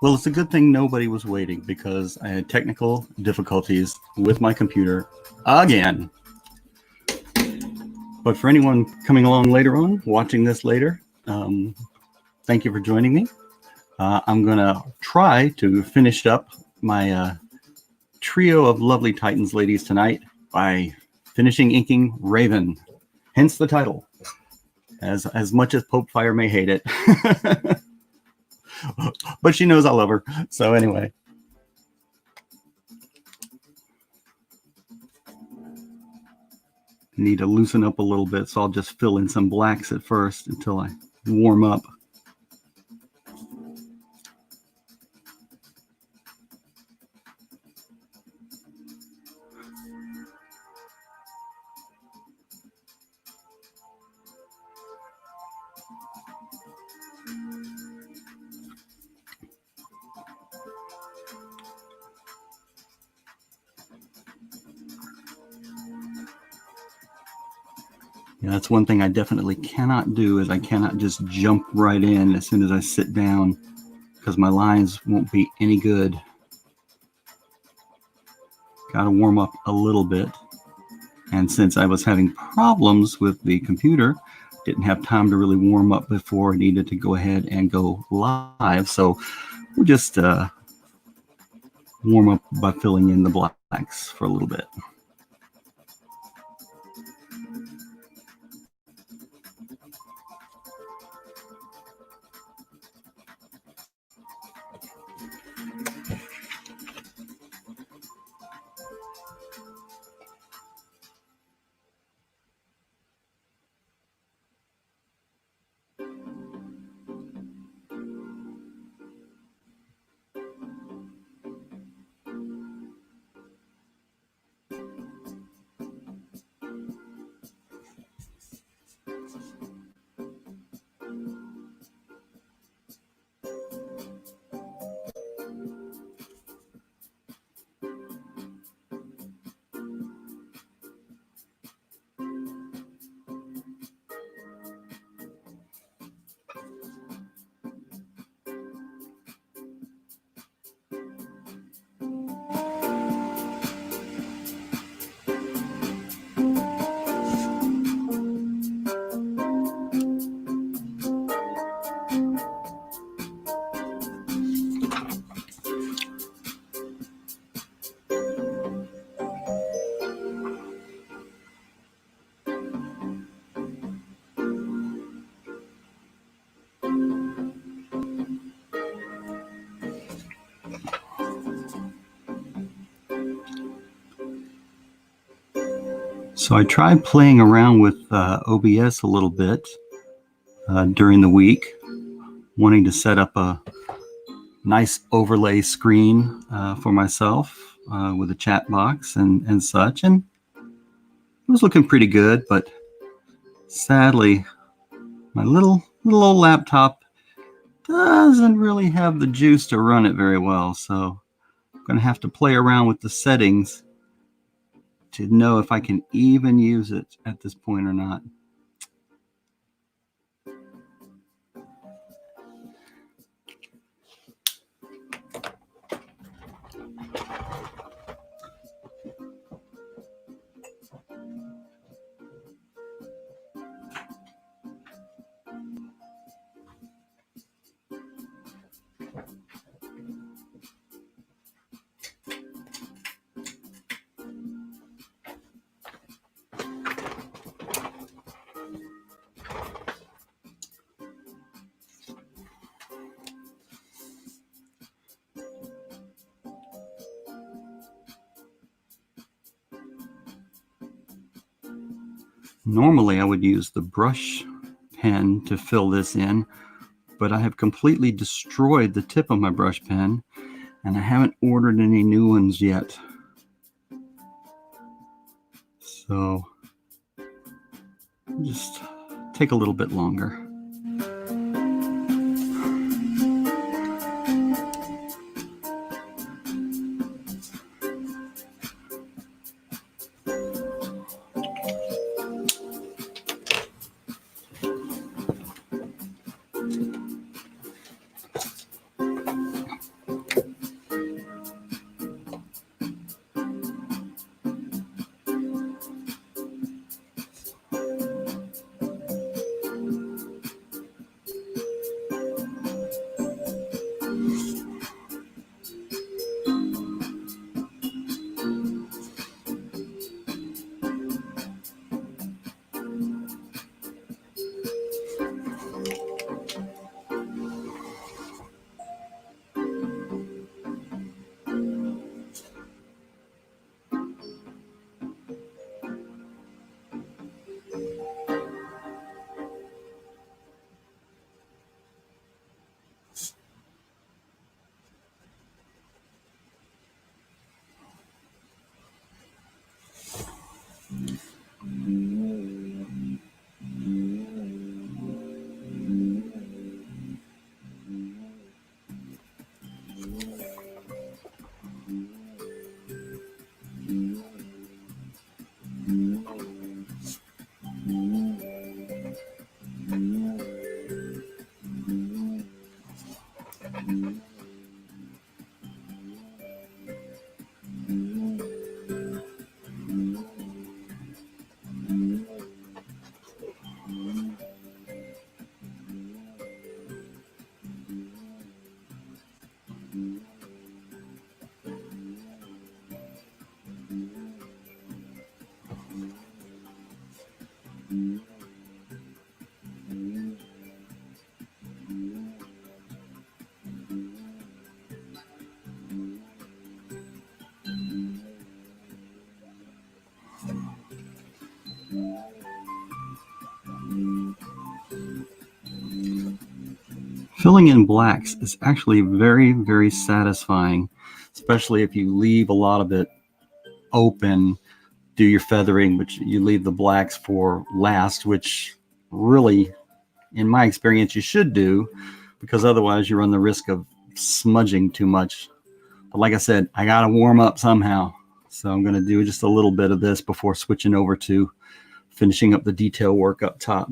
Well, it's a good thing nobody was waiting because I had technical difficulties with my computer again. But for anyone coming along later on, watching this later, thank you for joining me. I'm going to try to finish up my trio of lovely Titans ladies tonight by finishing inking Raven, hence the title. As much as Pope Fire may hate it. But she knows I love her. So anyway. Need to loosen up a little bit, so I'll just fill in some blacks at first until I warm up. Yeah, that's one thing I definitely cannot do is I cannot just jump right in as soon as I sit down because my lines won't be any good. Got to warm up a little bit. And since I was having problems with the computer, didn't have time to really warm up before I needed to go ahead and go live. So we'll just warm up by filling in the blacks for a little bit. So I tried playing around with OBS a little bit during the week, wanting to set up a nice overlay screen for myself with a chat box and such. And it was looking pretty good, but sadly, my little old laptop doesn't really have the juice to run it very well. So I'm going to have to play around with the settings to know if I can even use it at this point or not. Normally I would use the brush pen to fill this in, but I have completely destroyed the tip of my brush pen and I haven't ordered any new ones yet. So just take a little bit longer. Filling in blacks is actually very, very satisfying, especially if you leave a lot of it open, do your feathering, which you leave the blacks for last, which really, in my experience, you should do, because otherwise you run the risk of smudging too much. But like I said, I got to warm up somehow. So I'm going to do just a little bit of this before switching over to finishing up the detail work up top.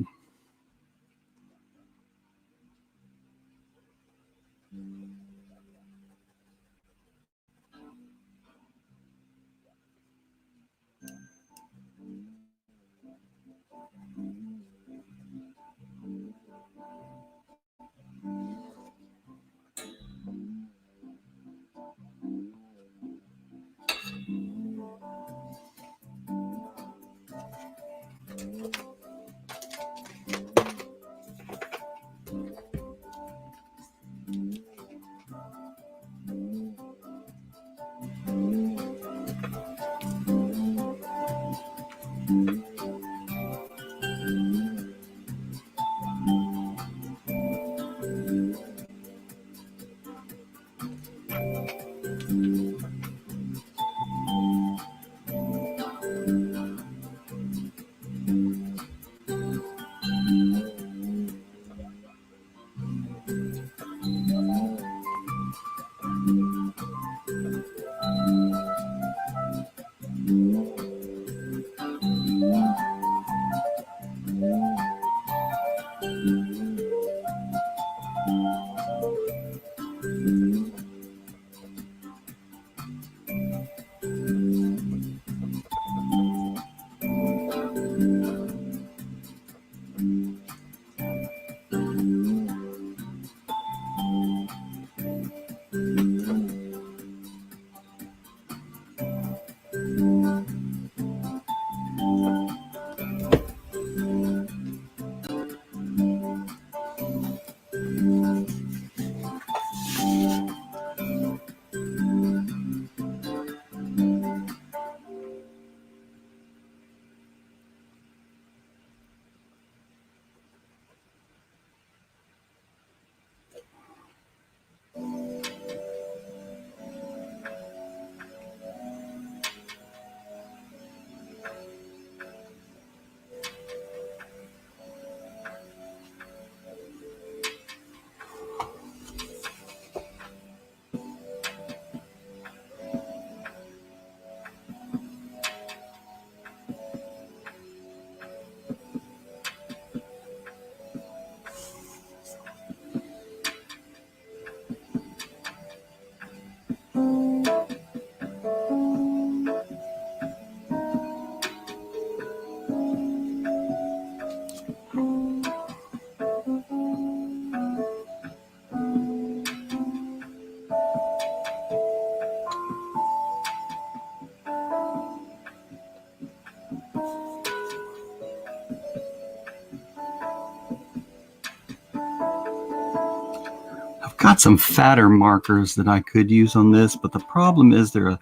Got some fatter markers that I could use on this, but the problem is they're a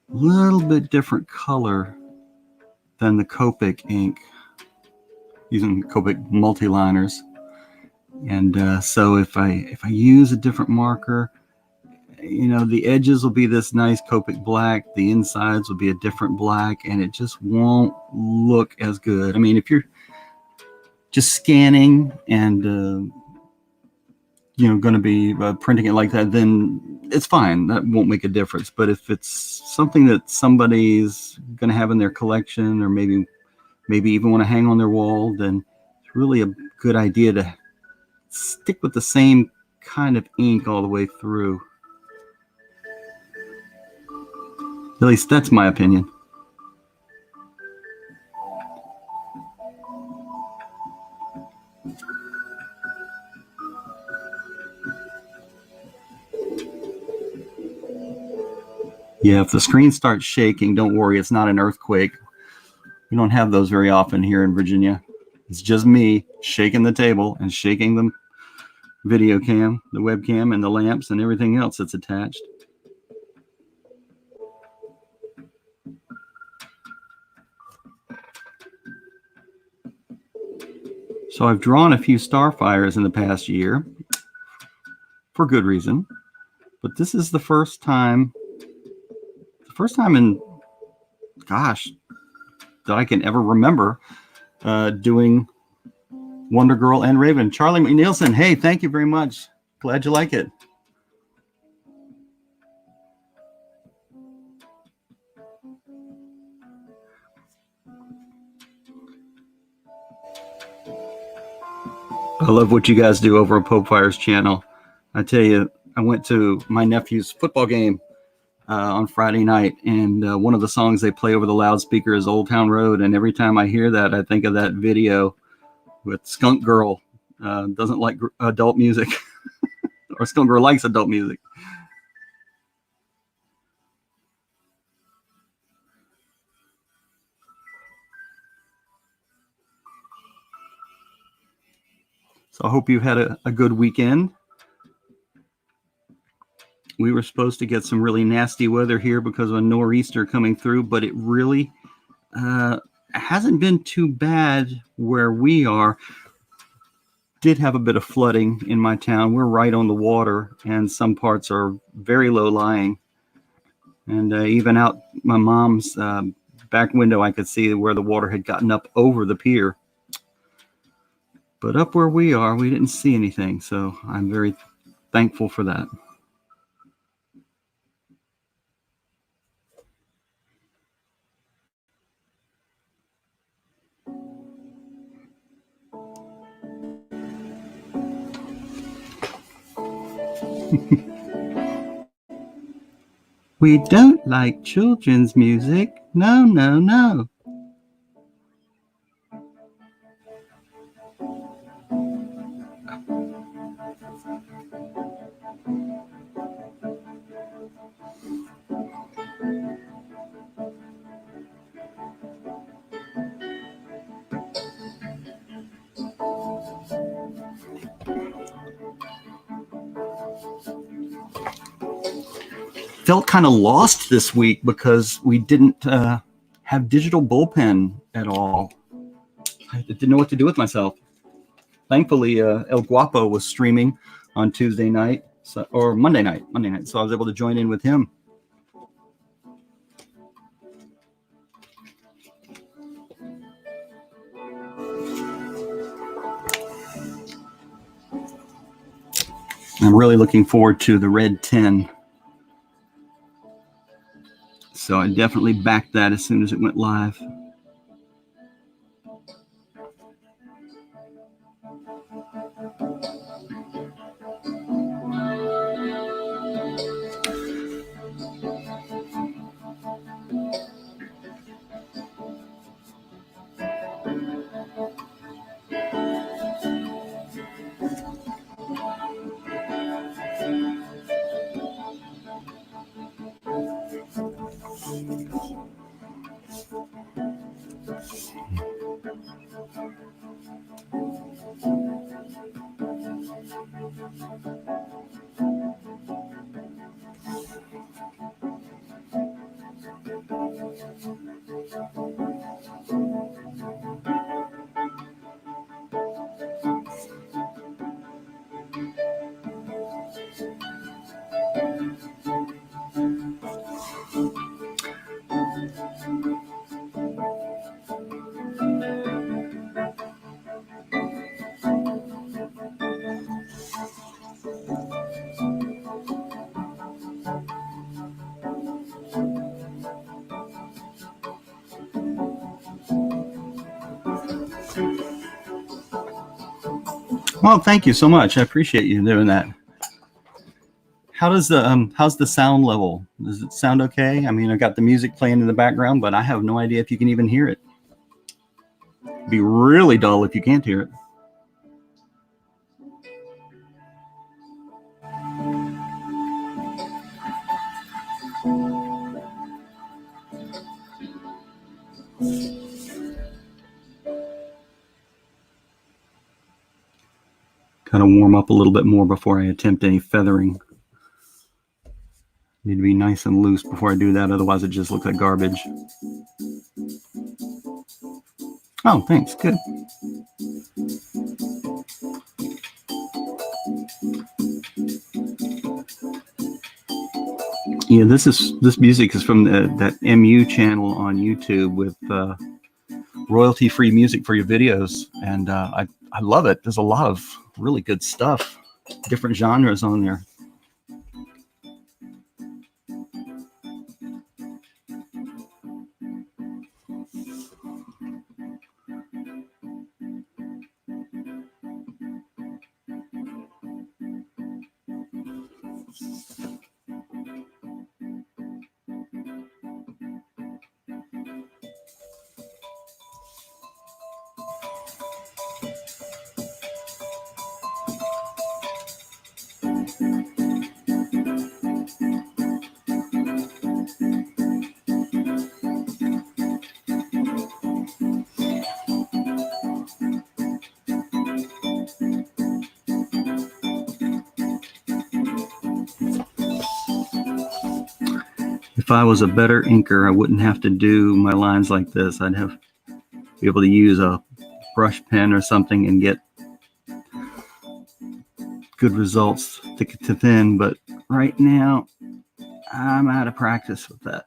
little bit different color than the Copic ink, using Copic multi-liners. And so if I use a different marker, you know, the edges will be this nice Copic black, the insides will be a different black, and it just won't look as good. I mean, if you're just scanning and you know, going to be printing it like that, then it's fine. That won't make a difference. But if it's something that somebody's going to have in their collection, or maybe even want to hang on their wall, then it's really a good idea to stick with the same kind of ink all the way through. At least that's my opinion. Yeah, if the screen starts shaking, don't worry, it's not an earthquake. We don't have those very often here in Virginia. It's just me shaking the table and shaking the video cam, the webcam, and the lamps and everything else that's attached. So I've drawn a few Starfires in the past year for good reason. But this is the first time in, gosh, that I can ever remember doing Wonder Girl and Raven. Charlie McNeilson, hey, thank you very much. Glad you like it. I love what you guys do over on Pope Fire's channel. I tell you, I went to my nephew's football game on Friday night, and one of the songs they play over the loudspeaker is Old Town Road, and every time I hear that, I think of that video with Skunk Girl doesn't like adult music, or Skunk Girl likes adult music. So I hope you've had a good weekend. We were supposed to get some really nasty weather here because of a nor'easter coming through, but it really hasn't been too bad where we are. Did have a bit of flooding in my town. We're right on the water, and some parts are very low lying. And even out my mom's back window, I could see where the water had gotten up over the pier. But up where we are, we didn't see anything, so I'm very thankful for that. We don't like children's music. No, no, no. Felt kind of lost this week because we didn't have digital bullpen at all. I didn't know what to do with myself. Thankfully, El Guapo was streaming on Tuesday night, or Monday night, so I was able to join in with him. I'm really looking forward to the Red 10. So I definitely backed that as soon as it went live. Well, thank you so much. I appreciate you doing that. How does the how's the sound level? Does it sound okay? I mean, I got the music playing in the background, but I have no idea if you can even hear it. It'd be really dull if you can't hear it. Kind of warm up a little bit more before I attempt any feathering. Need to be nice and loose before I do that, otherwise it just looks like garbage. Oh, thanks. Good. Yeah, this music is from that MU channel on YouTube with royalty-free music for your videos, and I love it. There's a lot of really good stuff, different genres on there. If I was a better inker, I wouldn't have to do my lines like this. I'd be able to use a brush pen or something and get good results thick to thin, but right now I'm out of practice with that.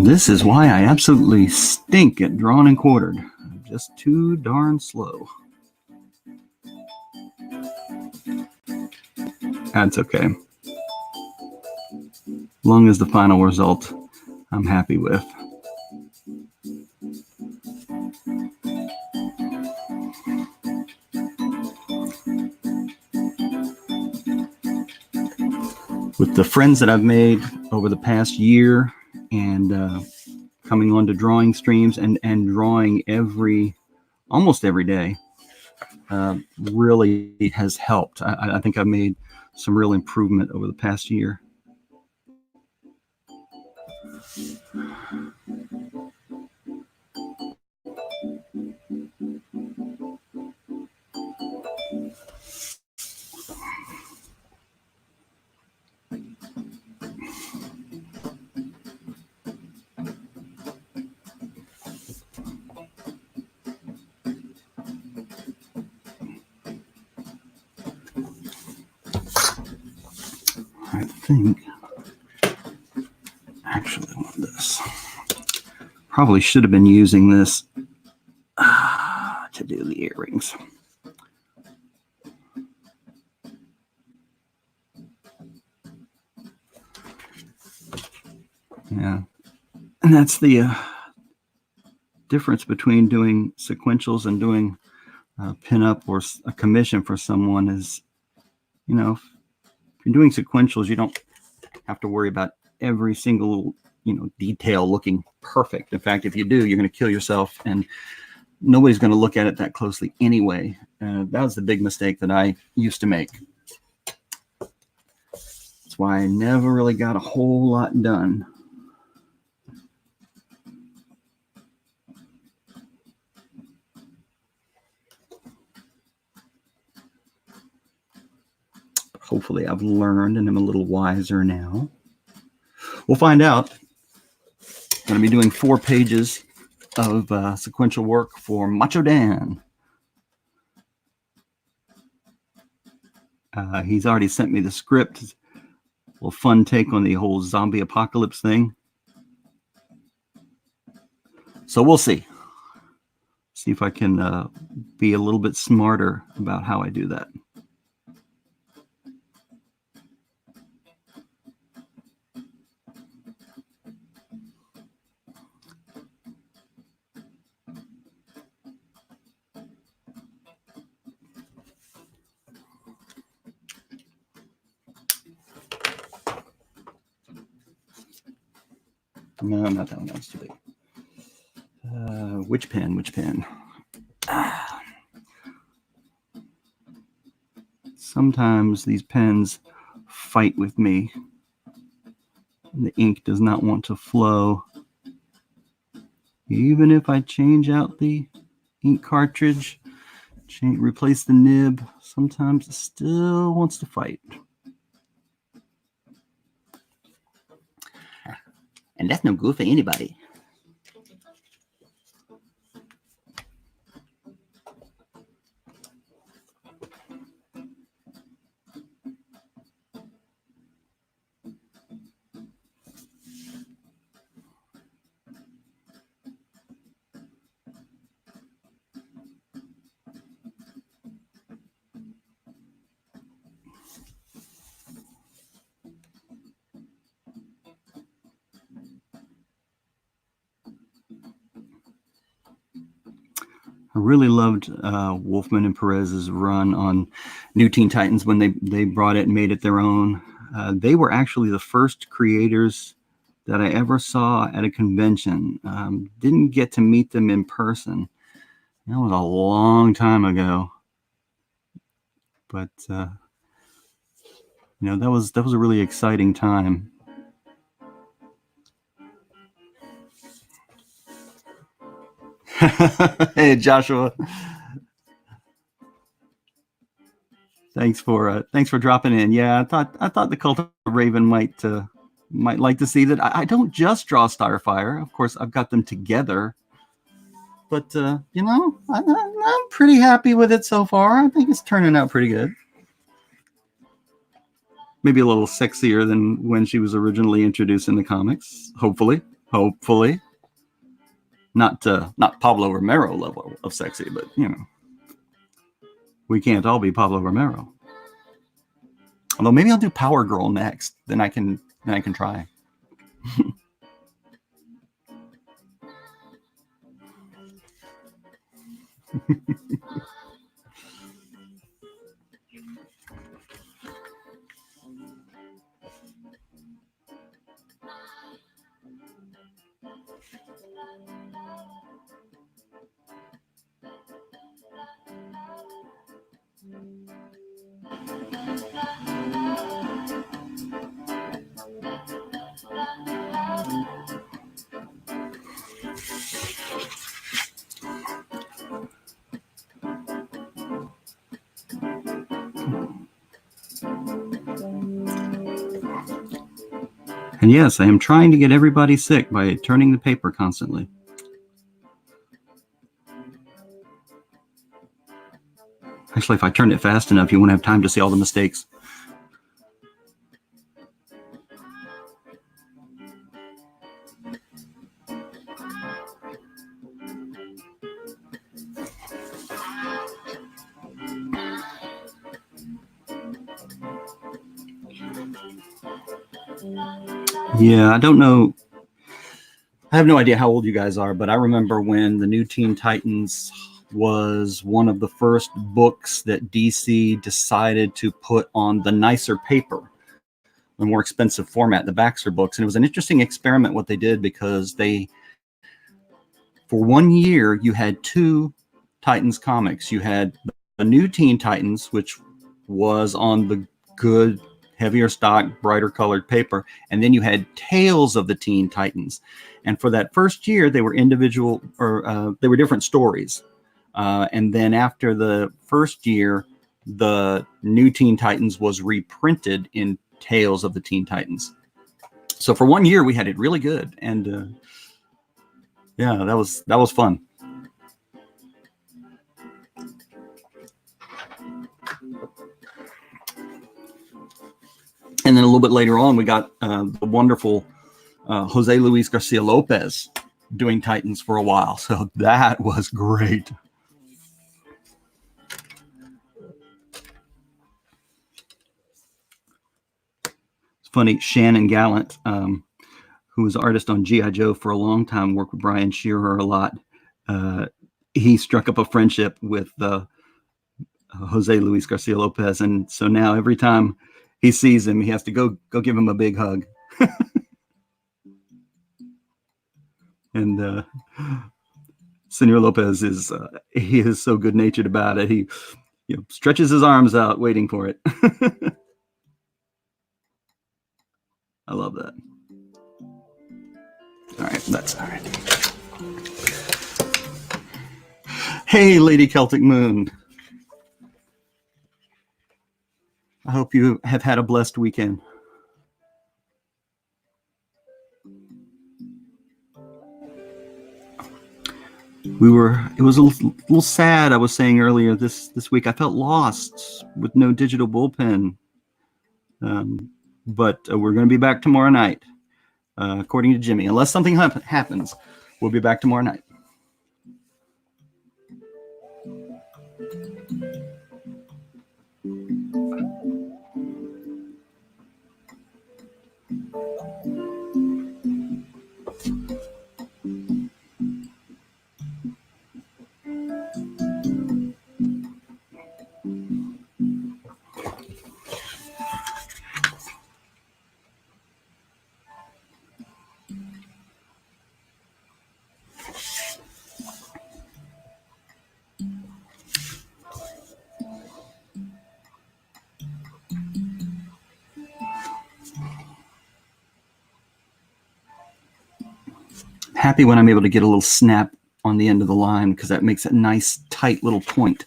This is why I absolutely stink at drawn and quartered. I'm just too darn slow. That's okay. As long as the final result I'm happy with. With the friends that I've made over the past year and coming on to drawing streams and drawing almost every day really has helped. I think I've made some real improvement over the past year. I think actually I want this. Probably should have been using this to do the earrings. Yeah, and that's the difference between doing sequentials and doing pin-up or a commission for someone is, if you're doing sequentials, you don't have to worry about every single detail looking perfect. In fact, if you do, you're going to kill yourself, and nobody's going to look at it that closely anyway. That was the big mistake that I used to make. That's why I never really got a whole lot done. Hopefully I've learned and I'm a little wiser now. We'll find out. I'm going to be doing 4 pages of sequential work for Macho Dan. He's already sent me the script. A little fun take on the whole zombie apocalypse thing. So we'll see. See if I can be a little bit smarter about how I do that. No, not that one. That was too big. Which pen? Which pen? Sometimes these pens fight with me. The ink does not want to flow. Even if I change out the ink cartridge, replace the nib, sometimes it still wants to fight. And that's no good for anybody. I really loved Wolfman and Perez's run on New Teen Titans when they brought it and made it their own. They were actually the first creators that I ever saw at a convention. Didn't get to meet them in person. That was a long time ago. But that was a really exciting time. Hey, Joshua. Thanks for dropping in. Yeah, I thought the Cult of Raven might like to see that. I don't just draw Starfire. Of course, I've got them together. But I'm pretty happy with it so far. I think it's turning out pretty good. Maybe a little sexier than when she was originally introduced in the comics. Hopefully. Not Pablo Romero level of sexy, but we can't all be Pablo Romero. Although maybe I'll do Power Girl next. Then I can try. And yes, I am trying to get everybody sick by turning the paper constantly. Actually, if I turn it fast enough, you won't have time to see all the mistakes. Yeah, I don't know. I have no idea how old you guys are, but I remember when the New Teen Titans was one of the first books that DC decided to put on the nicer paper, the more expensive format, the Baxter books. And it was an interesting experiment what they did, because for 1 year, you had two Titans comics. You had the New Teen Titans, which was on the good, heavier stock, brighter colored paper. And then you had Tales of the Teen Titans. And for that first year, they were individual, or they were different stories. And then after the first year, the New Teen Titans was reprinted in Tales of the Teen Titans. So for 1 year, we had it really good. And yeah, that was fun. And then a little bit later on, we got the wonderful Jose Luis Garcia Lopez doing Titans for a while. So that was great. It's funny, Shannon Gallant, who was artist on G.I. Joe for a long time, worked with Brian Shearer a lot. He struck up a friendship with Jose Luis Garcia Lopez. And so now every time he sees him, he has to go give him a big hug. And Senor Lopez is he is so good natured about it. He stretches his arms out waiting for it. I love that. All right, that's all right. Hey, Lady Celtic Moon. I hope you have had a blessed weekend. It was a little sad. I was saying earlier this week, I felt lost with no digital bullpen. But we're going to be back tomorrow night, according to Jimmy. Unless something happens, we'll be back tomorrow night. Happy when I'm able to get a little snap on the end of the line, because that makes a nice tight little point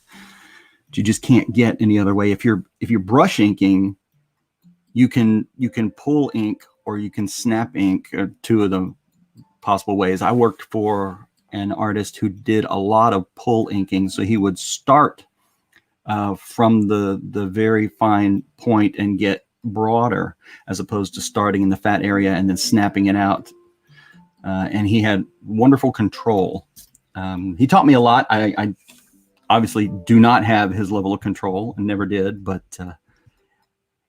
that you just can't get any other way. If you're brush inking, you can pull ink or you can snap ink, two of the possible ways. I worked for an artist who did a lot of pull inking, so he would start from the very fine point and get broader, as opposed to starting in the fat area and then snapping it out. And he had wonderful control. He taught me a lot. I obviously do not have his level of control and never did, but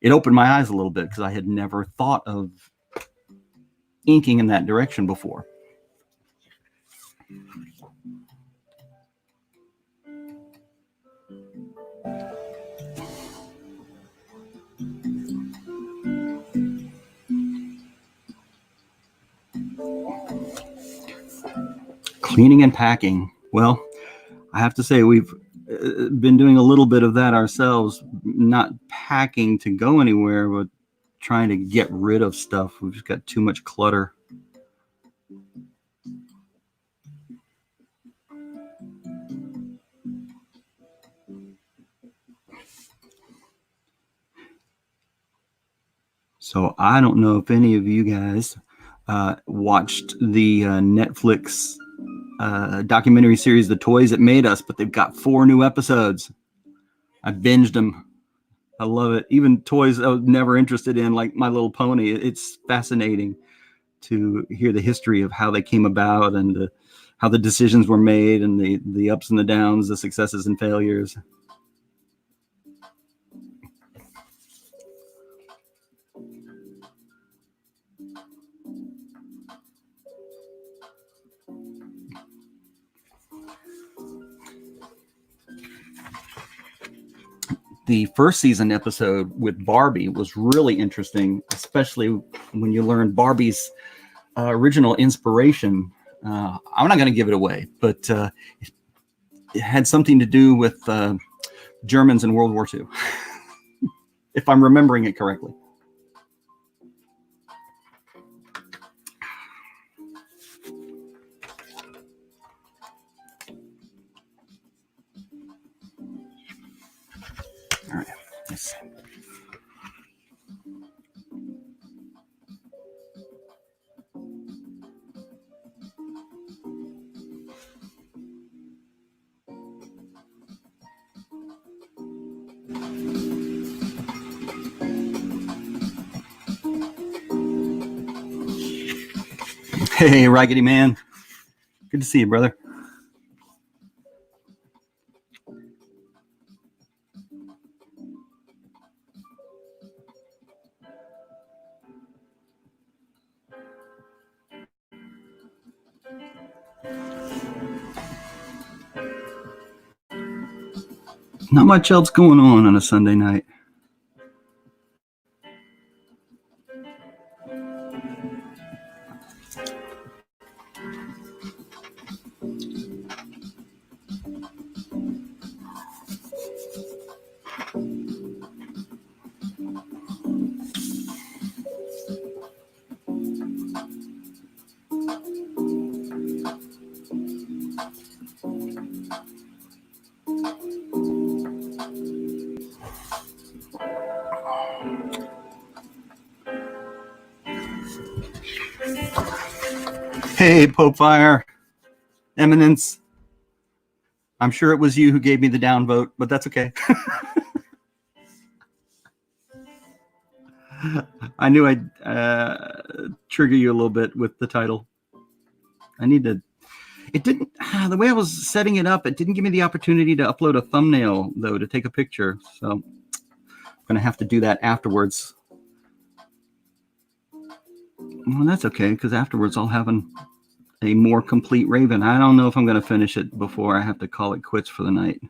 it opened my eyes a little bit, because I had never thought of inking in that direction before. Cleaning and packing. Well, I have to say we've been doing a little bit of that ourselves, not packing to go anywhere, but trying to get rid of stuff. We've just got too much clutter. So I don't know if any of you guys watched the Netflix documentary series, The Toys That Made Us, but they've got 4 new episodes. I binged them. I love it. Even toys I was never interested in, like My Little Pony. It's fascinating to hear the history of how they came about, and how the decisions were made, and the ups and the downs, the successes and failures. The first season episode with Barbie was really interesting, especially when you learn Barbie's original inspiration. I'm not going to give it away, but it had something to do with Germans in World War II, if I'm remembering it correctly. All right, let's see. Hey, Raggedy Man. Good to see you, brother. Not much else going on a Sunday night. Hey, Pope Fire, Eminence. I'm sure it was you who gave me the downvote, but that's okay. I knew I'd trigger you a little bit with the title. I need to. It didn't. The way I was setting it up, it didn't give me the opportunity to upload a thumbnail, though, to take a picture. So I'm going to have to do that afterwards. Well, that's okay, because afterwards I'll have a more complete Raven. I don't know if I'm going to finish it before I have to call it quits for the night.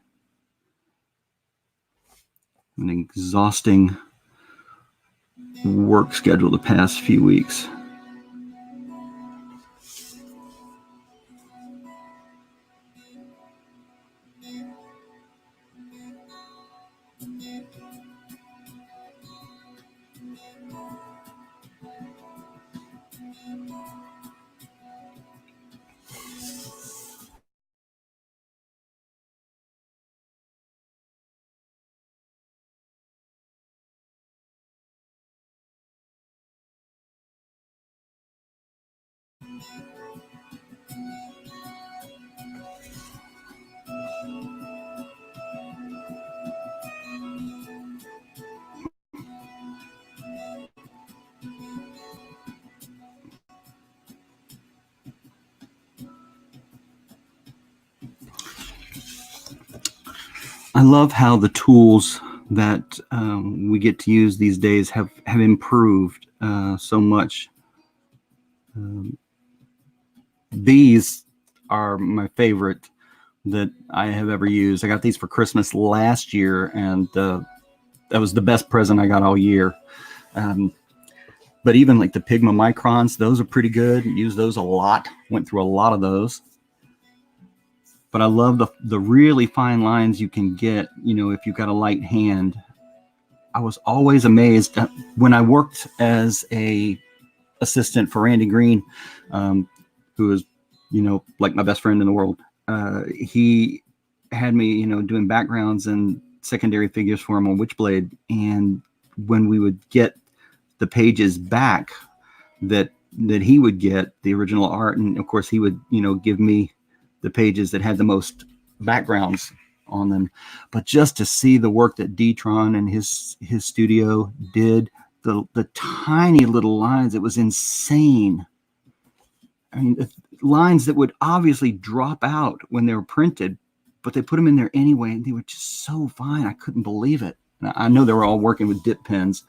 An exhausting work schedule the past few weeks. I love how the tools that we get to use these days have improved so much. These are my favorite that I have ever used. I got these for Christmas last year, and that was the best present I got all year. But even like the Pigma Microns, those are pretty good. Use those a lot. Went through a lot of those. But I love the really fine lines you can get, if you've got a light hand. I was always amazed when I worked as a assistant for Randy Green, who is, like my best friend in the world. He had me, doing backgrounds and secondary figures for him on Witchblade. And when we would get the pages back that he would get, the original art, and of course he would, give me the pages that had the most backgrounds on them. But just to see the work that D-Tron and his studio did, the tiny little lines, it was insane. I mean, lines that would obviously drop out when they were printed, but they put them in there anyway, and they were just so fine. I couldn't believe it. Now, I know they were all working with dip pens.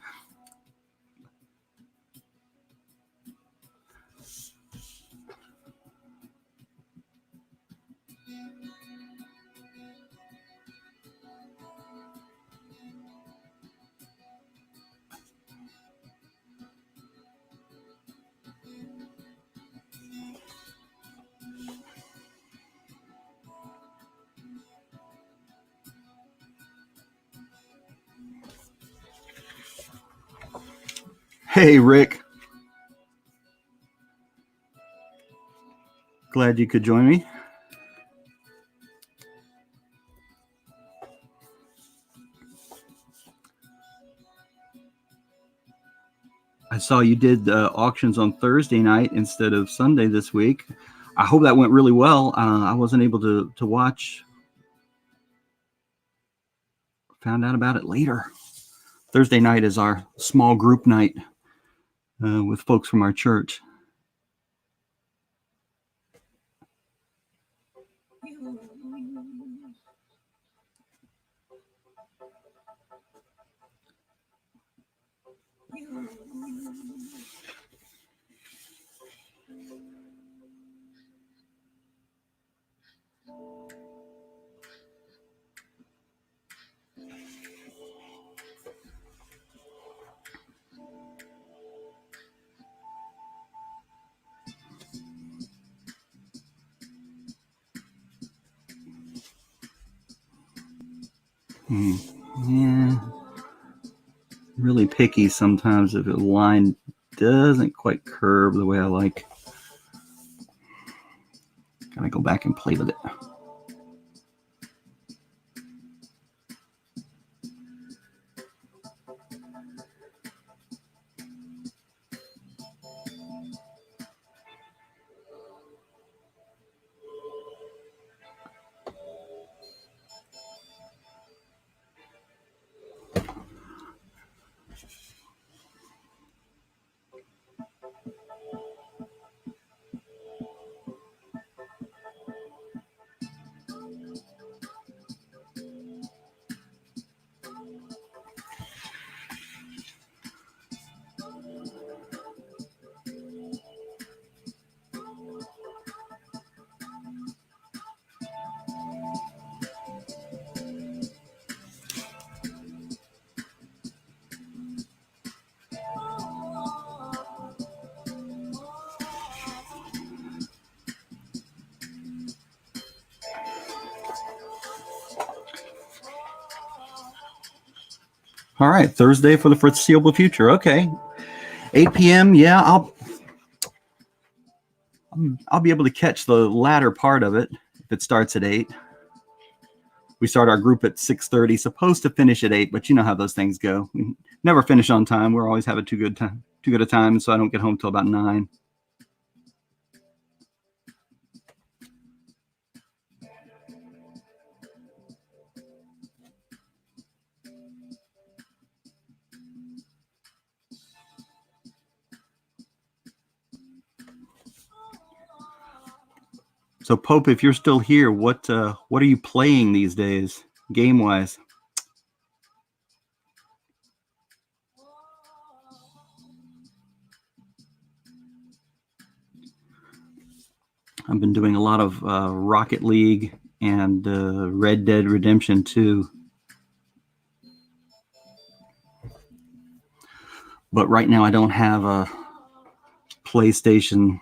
Hey, Rick. Glad you could join me. I saw you did auctions on Thursday night instead of Sunday this week. I hope that went really well. I wasn't able to watch. Found out about it later. Thursday night is our small group night with folks from our church. Yeah, really picky sometimes if a line doesn't quite curve the way I like. Gotta go back and play with it. All right, Thursday for the foreseeable future. Okay, 8 p.m. Yeah, I'll be able to catch the latter part of it if it starts at 8. We start our group at 6:30. Supposed to finish at 8, but you know how those things go. We never finish on time. We're always having too good a time, so I don't get home till about 9. So Pope, if you're still here, what are you playing these days, game wise? I've been doing a lot of Rocket League and Red Dead Redemption 2. But right now I don't have a PlayStation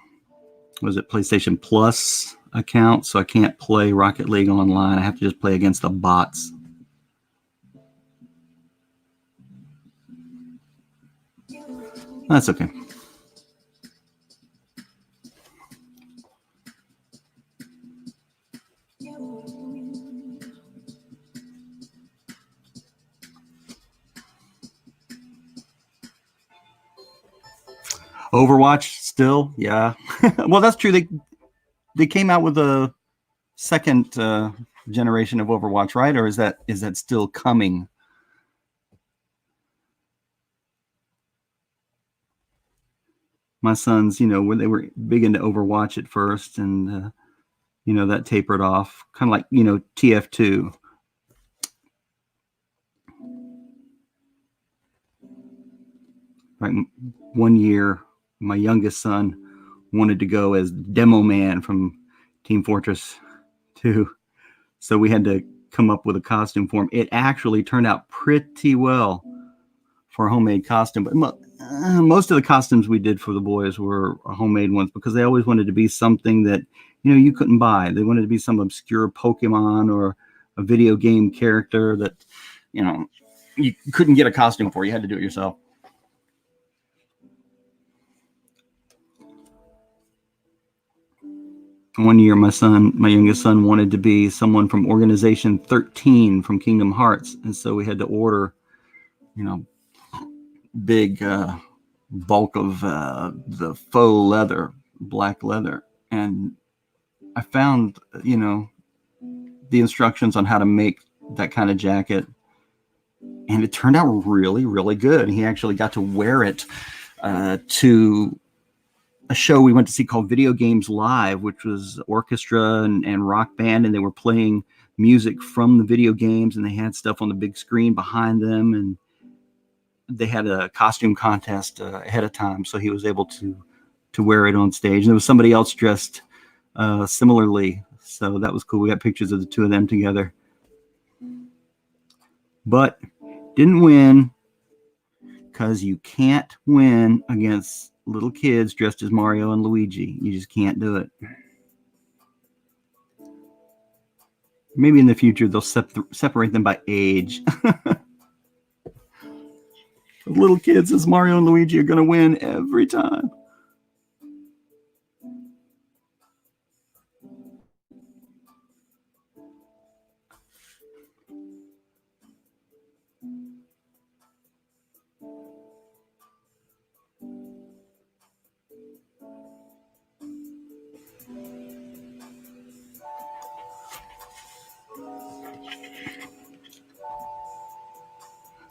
Plus account, so I can't play Rocket League online. I have to just play against the bots. That's okay. Overwatch still, yeah. Well, that's true. They came out with a second generation of Overwatch, right? Or is that still coming? My sons, when they were big into Overwatch at first, and that tapered off, kind of like TF2. Right, one year, my youngest son wanted to go as Demo Man from Team Fortress 2, so we had to come up with a costume for him. It actually turned out pretty well for a homemade costume, but most of the costumes we did for the boys were homemade ones because they always wanted to be something that you couldn't buy. They wanted to be some obscure Pokemon or a video game character that you couldn't get a costume for. You had to do it yourself. One year, my youngest son, wanted to be someone from Organization 13 from Kingdom Hearts, and so we had to order, big bulk of the faux leather, black leather, and I found, the instructions on how to make that kind of jacket, and it turned out really, really good. He actually got to wear it to a show we went to see called Video Games Live, which was orchestra and rock band, and they were playing music from the video games, and they had stuff on the big screen behind them, and they had a costume contest ahead of time, so he was able to wear it on stage. And there was somebody else dressed similarly, so that was cool. We got pictures of the two of them together, but didn't win because you can't win against little kids dressed as Mario and Luigi. You just can't do it. Maybe in the future they'll separate them by age. Little kids as Mario and Luigi are going to win every time.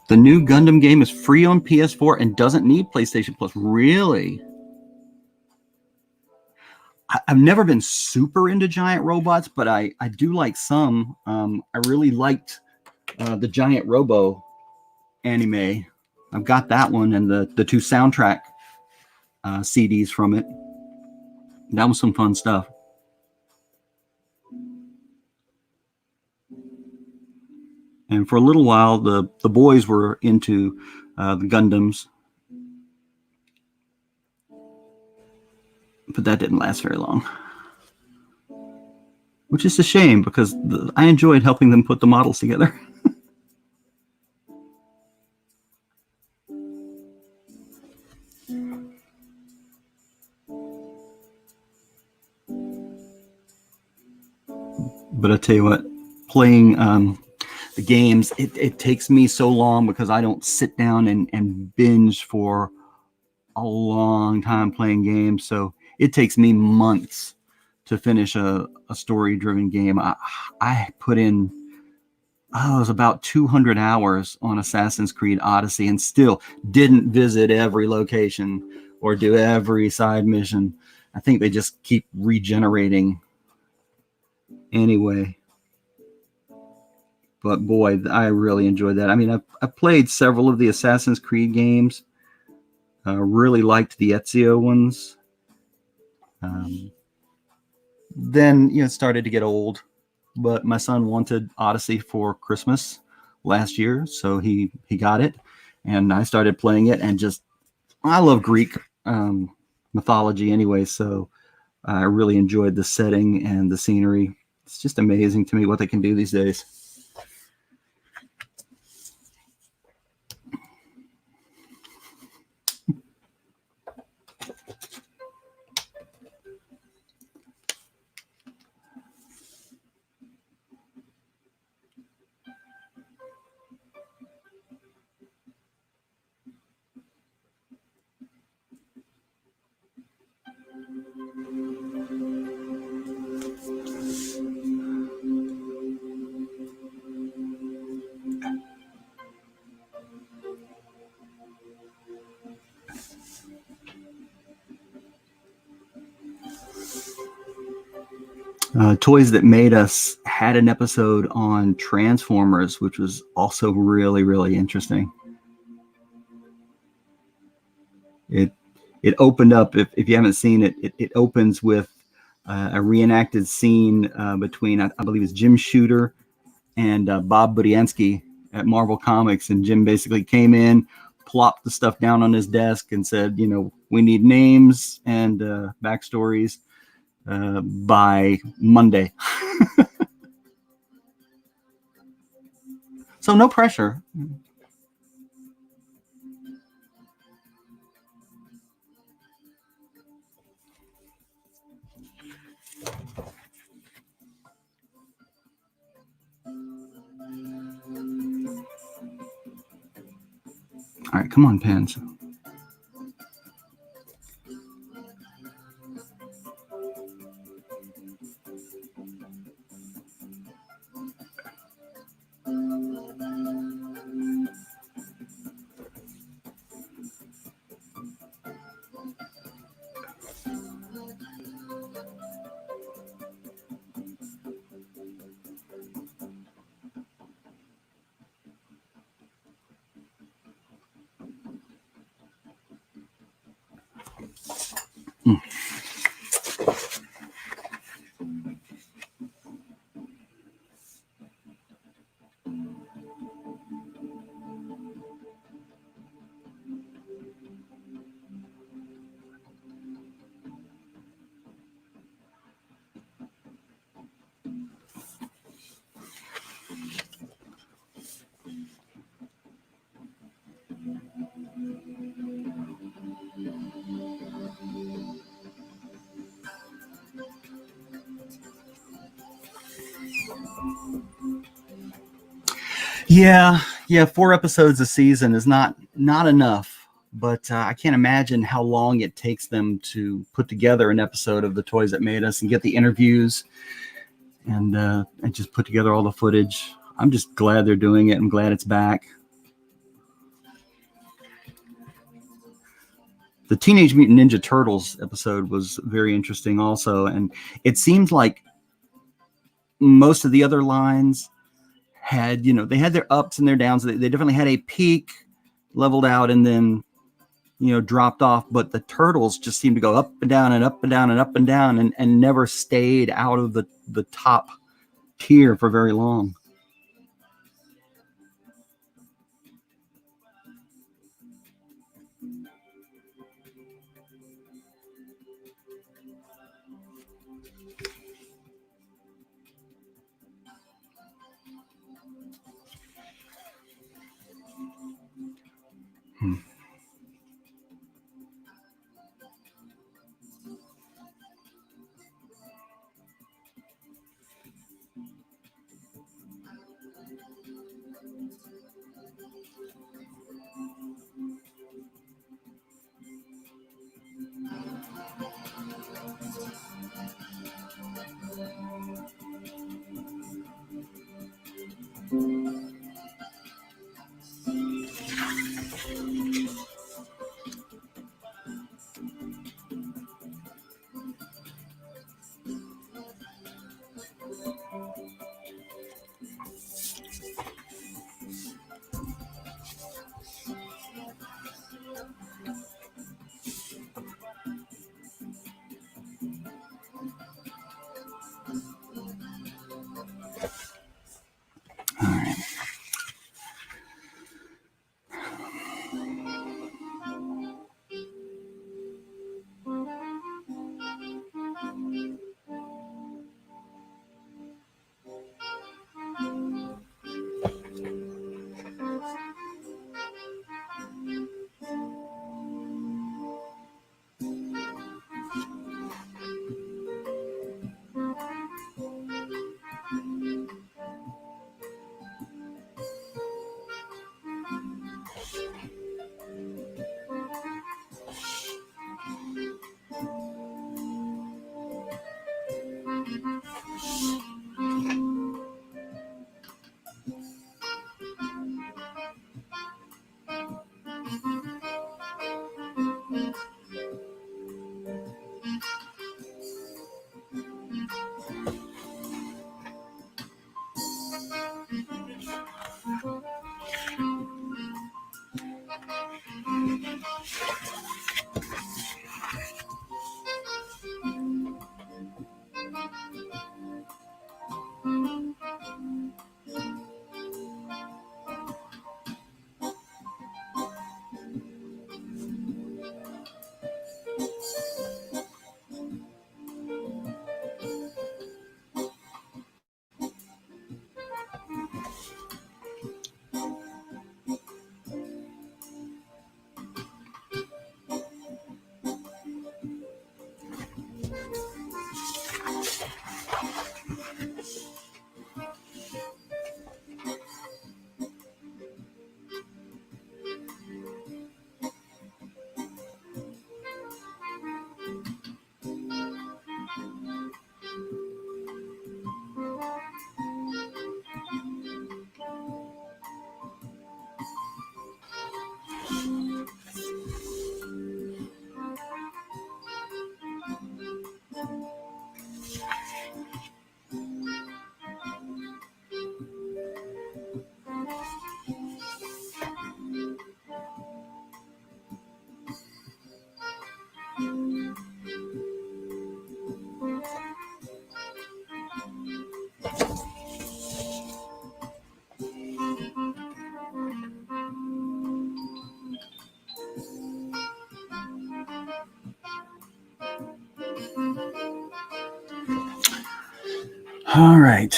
The new Gundam game is free on PS4 and doesn't need PlayStation Plus. Really? I've never been super into giant robots, but I do like some. I really liked the Giant Robo anime. I've got that one and the two soundtrack CDs from it. That was some fun stuff. And for a little while, the boys were into the Gundams. But that didn't last very long. Which is a shame because I enjoyed helping them put the models together. But I tell you what, playing the games, it takes me so long because I don't sit down and binge for a long time playing games. So it takes me months to finish a story-driven game. I put in, it was about 200 hours on Assassin's Creed Odyssey and still didn't visit every location or do every side mission. I think they just keep regenerating anyway. But boy, I really enjoyed that. I mean, I've played several of the Assassin's Creed games. Really liked the Ezio ones. Then, it started to get old. But my son wanted Odyssey for Christmas last year, so he got it, and I started playing it. And just, I love Greek mythology anyway, so I really enjoyed the setting and the scenery. It's just amazing to me what they can do these days. Toys That Made Us had an episode on Transformers, which was also really, really interesting. It opened up, if you haven't seen it, it opens with a reenacted scene between, I believe it's Jim Shooter and Bob Budiansky at Marvel Comics. And Jim basically came in, plopped the stuff down on his desk and said, we need names and backstories by Monday. So no pressure. All right, come on, Pans. Yeah, 4 episodes a season is not enough, but I can't imagine how long it takes them to put together an episode of The Toys That Made Us and get the interviews and just put together all the footage. I'm just glad they're doing it. I'm glad it's back. The Teenage Mutant Ninja Turtles episode was very interesting also, and it seems like most of the other lines had, they had their ups and their downs. They definitely had a peak, leveled out, and then, dropped off. But the Turtles just seemed to go up and down and up and down and up and down and never stayed out of the top tier for very long. All right.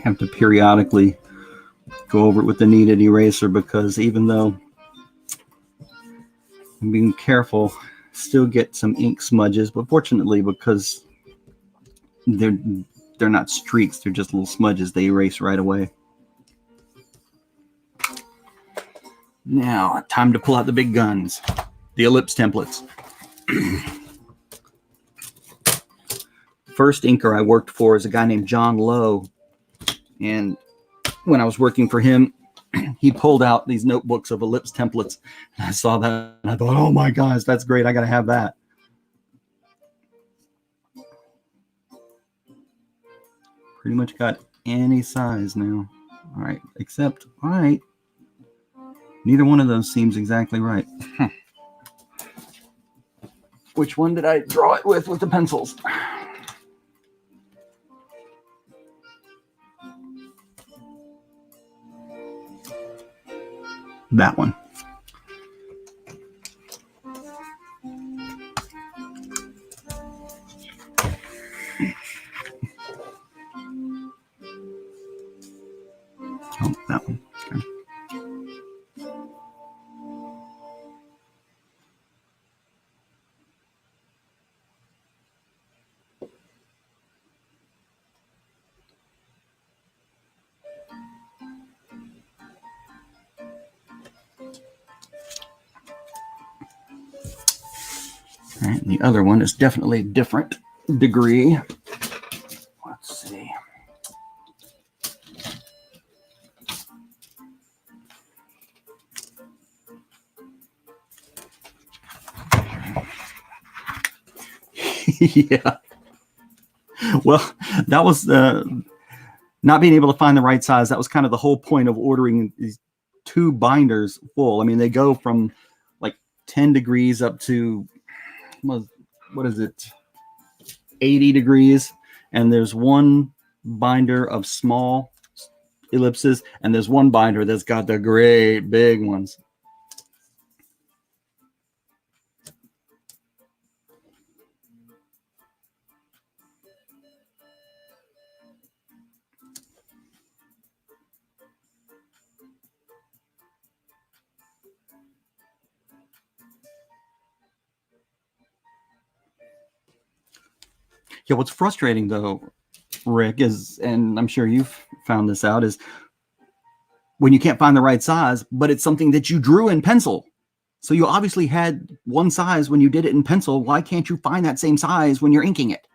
Have to periodically go over it with the kneaded eraser, because even though I'm being careful, still get some ink smudges, but fortunately, because they're not streaks, they're just little smudges, they erase right away. Now, time to pull out the big guns, the ellipse templates. First inker I worked for is a guy named John Lowe, and when I was working for him, he pulled out these notebooks of ellipse templates. And I saw that and I thought, oh my gosh, that's great. I got to have that. Pretty much got any size now. All right, except, all right, neither one of those seems exactly right. Which one did I draw it with the pencils? That one. Oh, that one. Okay. All right, and the other one is definitely a different degree. Let's see. Yeah. Well, that was not being able to find the right size. That was kind of the whole point of ordering these two binders full. I mean, they go from like 10 degrees up to, what is it, 80 degrees. And there's one binder of small ellipses, and there's one binder that's got the great big ones. Yeah, what's frustrating though, Rick, is, and I'm sure you've found this out, is when you can't find the right size, but it's something that you drew in pencil. So you obviously had one size when you did it in pencil. Why can't you find that same size when you're inking it?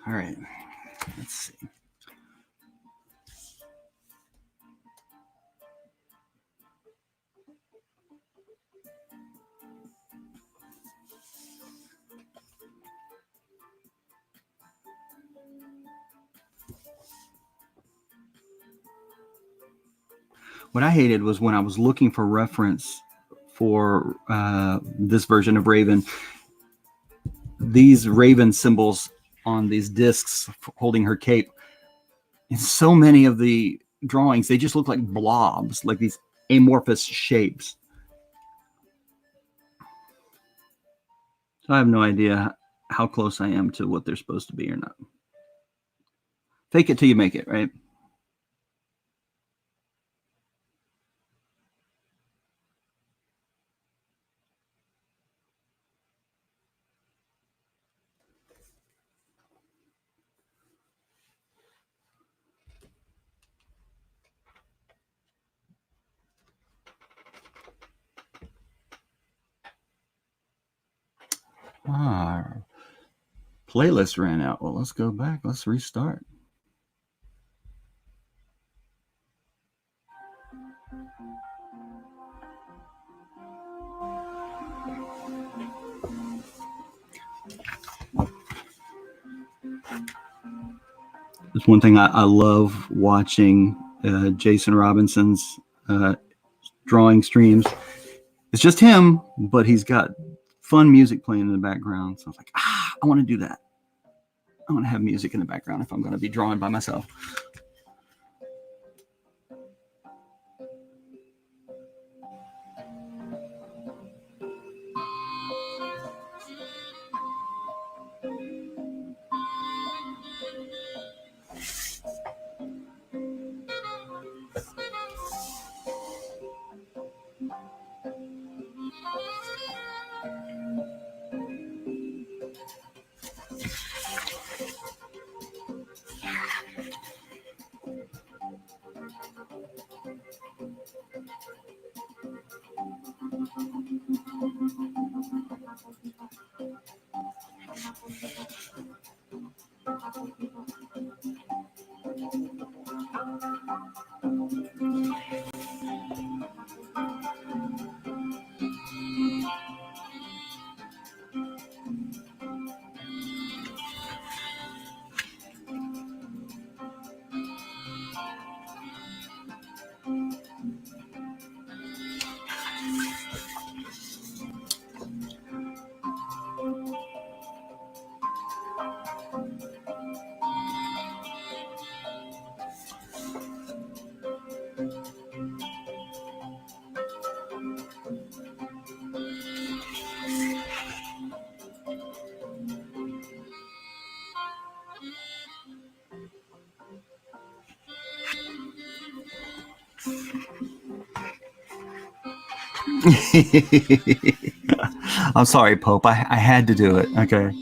All right, let's see. What I hated was when I was looking for reference for this version of Raven, these Raven symbols on these discs holding her cape, in so many of the drawings, they just look like blobs, like these amorphous shapes. So I have no idea how close I am to what they're supposed to be or not. Fake it till you make it, right? Our playlist ran out. Well, let's go back. Let's restart. There's one thing I love watching Jason Robinson's drawing streams. It's just him, but he's got fun music playing in the background. So I was like, I want to do that. I want to have music in the background if I'm going to be drawing by myself. I'm sorry, Pope. I had to do it. Okay.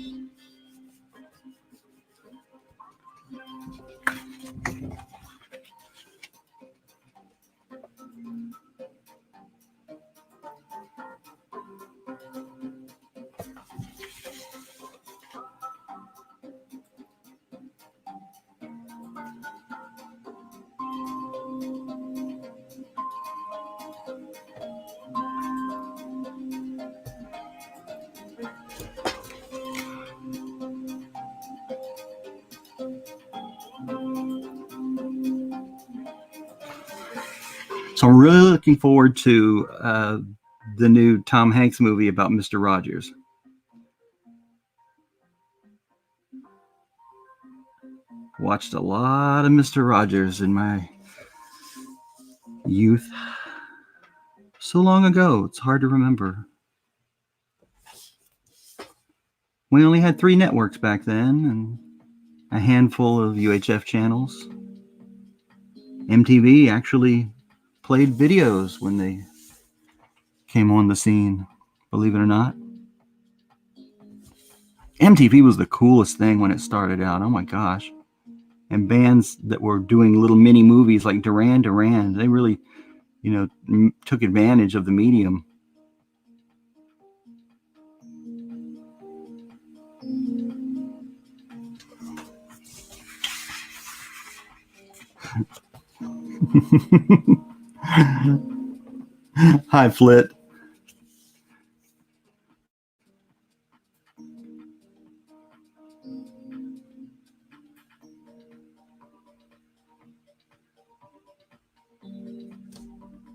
So I'm really looking forward to the new Tom Hanks movie about Mr. Rogers. Watched a lot of Mr. Rogers in my youth. So long ago, it's hard to remember. We only had 3 networks back then and a handful of UHF channels. MTV actually played videos when they came on the scene, believe it or not. MTV was the coolest thing when it started out. Oh my gosh. And bands that were doing little mini movies like Duran Duran, they really, took advantage of the medium. Hi, Flit.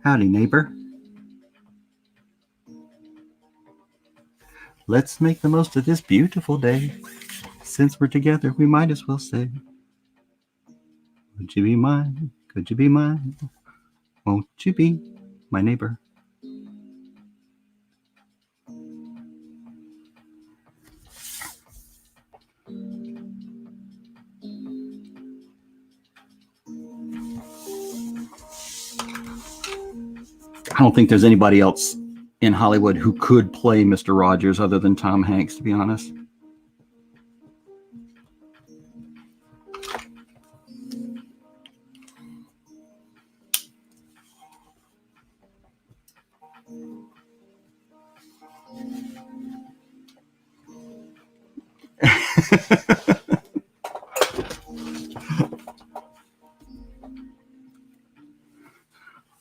Howdy, neighbor. Let's make the most of this beautiful day. Since we're together, we might as well say, would you be mine? Could you be mine? Won't you be my neighbor? I don't think there's anybody else in Hollywood who could play Mr. Rogers other than Tom Hanks, to be honest.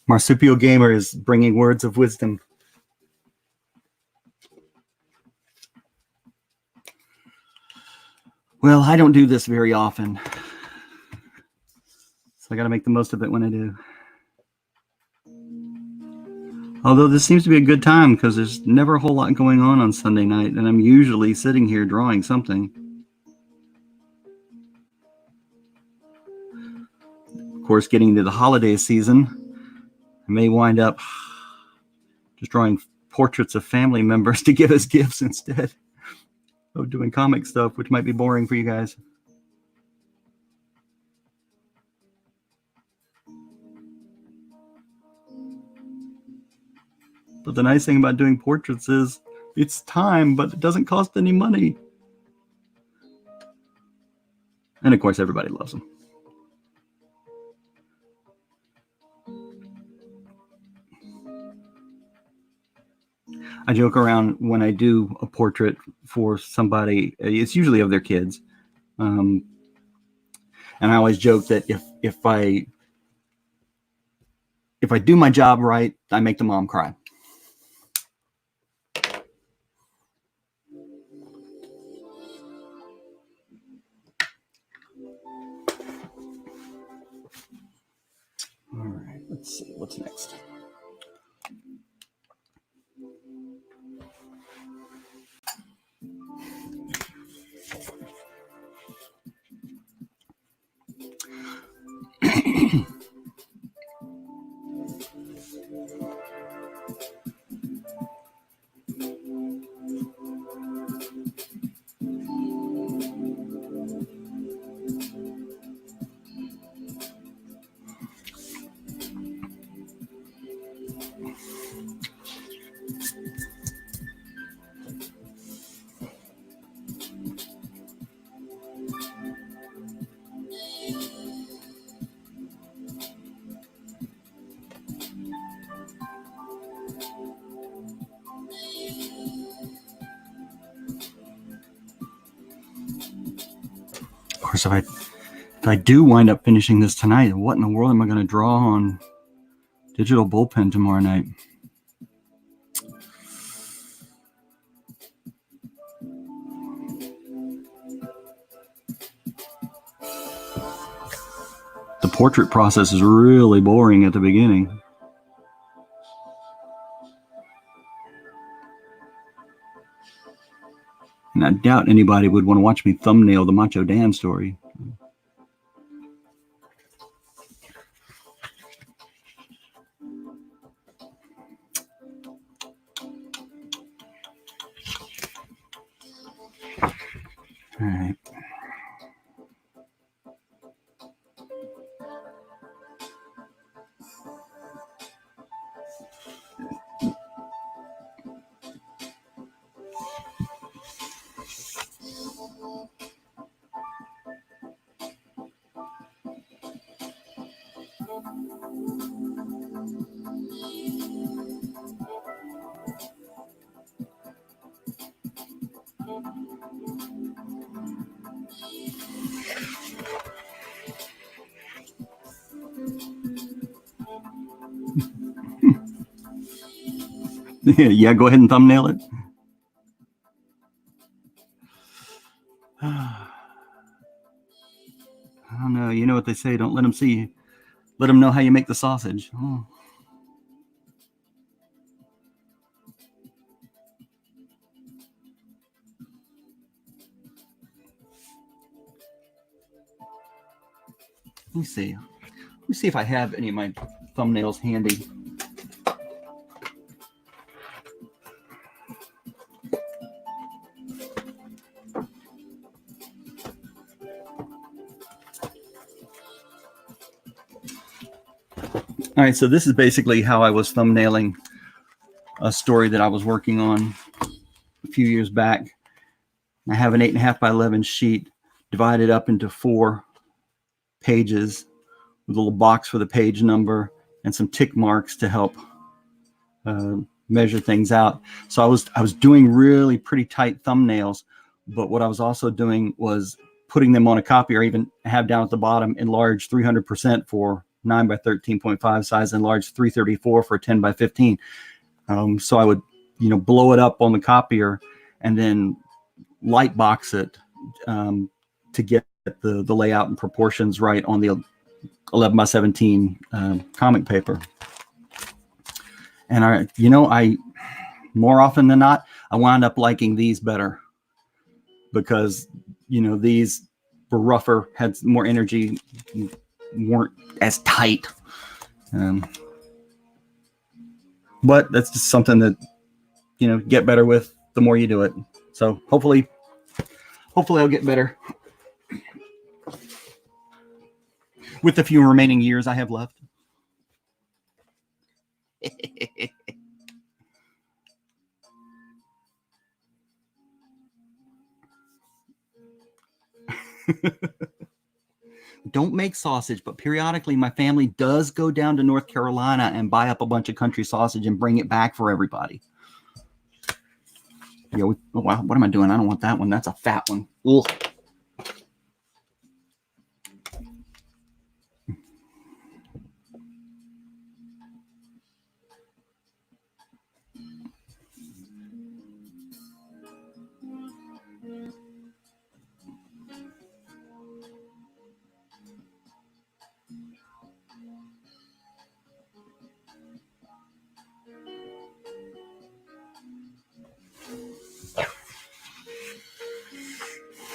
Marsupial Gamer is bringing words of wisdom. Well, I don't do this very often, so I got to make the most of it when I do. Although this seems to be a good time because there's never a whole lot going on Sunday night, and I'm usually sitting here drawing something. Of course, getting into the holiday season, I may wind up just drawing portraits of family members to give as gifts instead of doing comic stuff, which might be boring for you guys. But the nice thing about doing portraits is it's time, but it doesn't cost any money. And of course, everybody loves them. I joke around when I do a portrait for somebody, it's usually of their kids. And I always joke that if I do my job right, I make the mom cry. All right, let's see, what's next? Of course, if I do wind up finishing this tonight, what in the world am I going to draw on digital bullpen tomorrow night? The portrait process is really boring at the beginning. And I doubt anybody would want to watch me thumbnail the Macho Dan story. All right. Yeah, go ahead and thumbnail it. I don't know. You know what they say, don't let them see you. Let them know how you make the sausage. Oh. Let me see. Let me see if I have any of my thumbnails handy. All right, so this is basically how I was thumbnailing a story that I was working on a few years back. I have an 8.5 by 11 sheet divided up into 4 pages with a little box for the page number and some tick marks to help measure things out. So I was doing really pretty tight thumbnails, but what I was also doing was putting them on a copy, or even have down at the bottom enlarged 300% for 9 by 13.5 size, enlarged 334 for 10 by 15. So I would, blow it up on the copier and then light box it to get the layout and proportions right on the 11 by 17 comic paper. And I more often than not, I wound up liking these better because, these were rougher, had more energy, weren't as tight. But that's just something that, get better with the more you do it. So hopefully I'll get better with the few remaining years I have left. Don't make sausage, but periodically my family does go down to North Carolina and buy up a bunch of country sausage and bring it back for everybody. Wow, what am I doing? I don't want that one. That's a fat one. Ugh.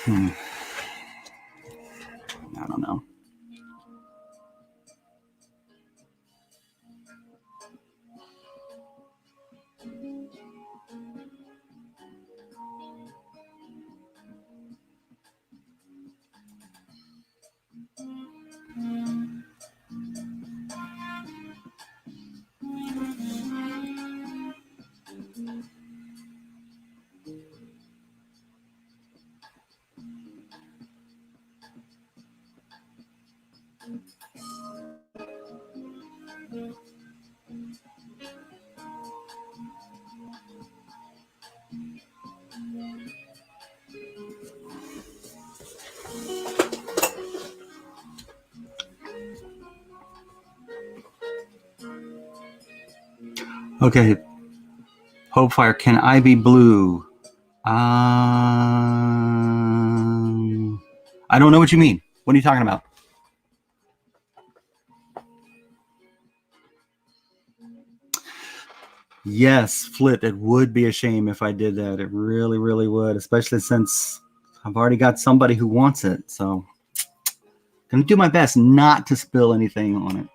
I don't know. Okay. Hopefire, can I be blue? I don't know what you mean. What are you talking about? Yes, Flit, it would be a shame if I did that. It really, really would, especially since I've already got somebody who wants it. So I'm going to do my best not to spill anything on it.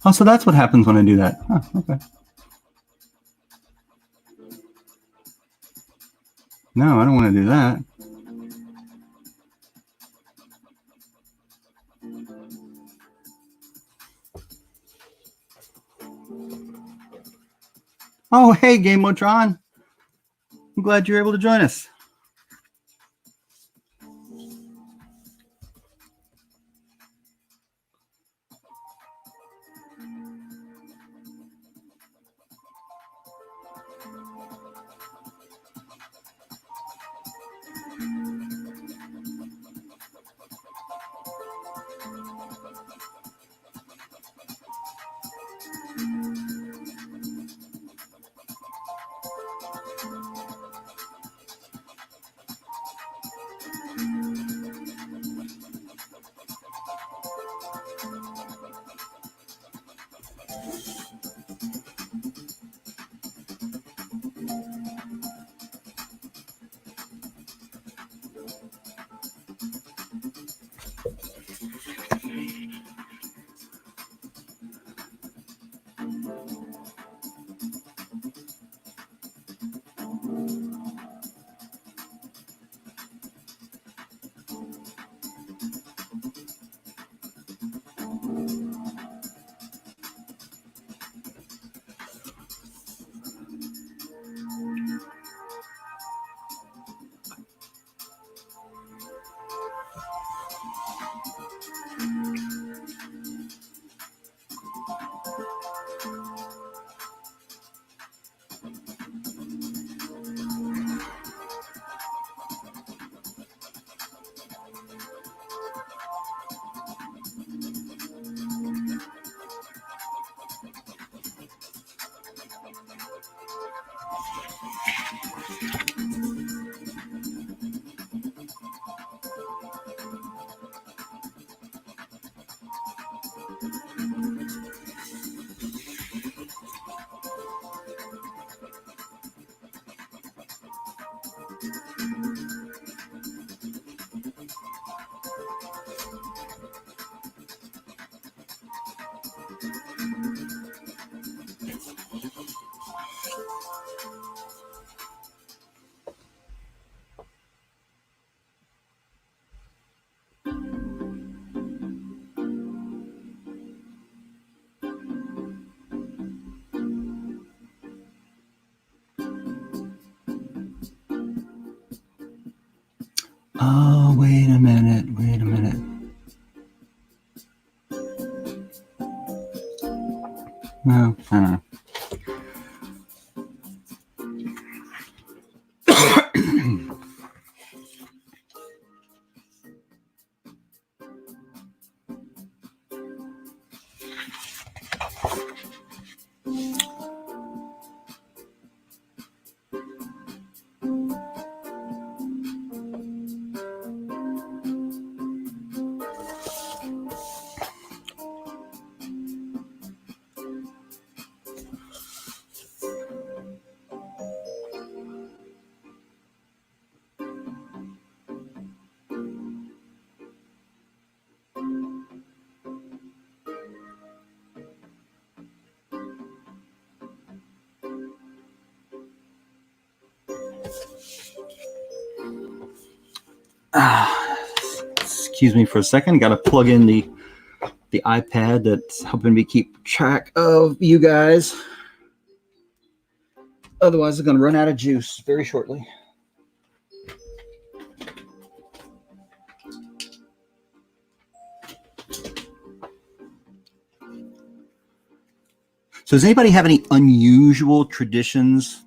Oh, so that's what happens when I do that. Huh, okay. No, I don't want to do that. Oh, hey, Game Motron. I'm glad you're able to join us. Oh, wait a minute. No, I don't know. Excuse me for a second. Got to plug in the iPad that's helping me keep track of you guys. Otherwise, it's going to run out of juice very shortly. So does anybody have any unusual traditions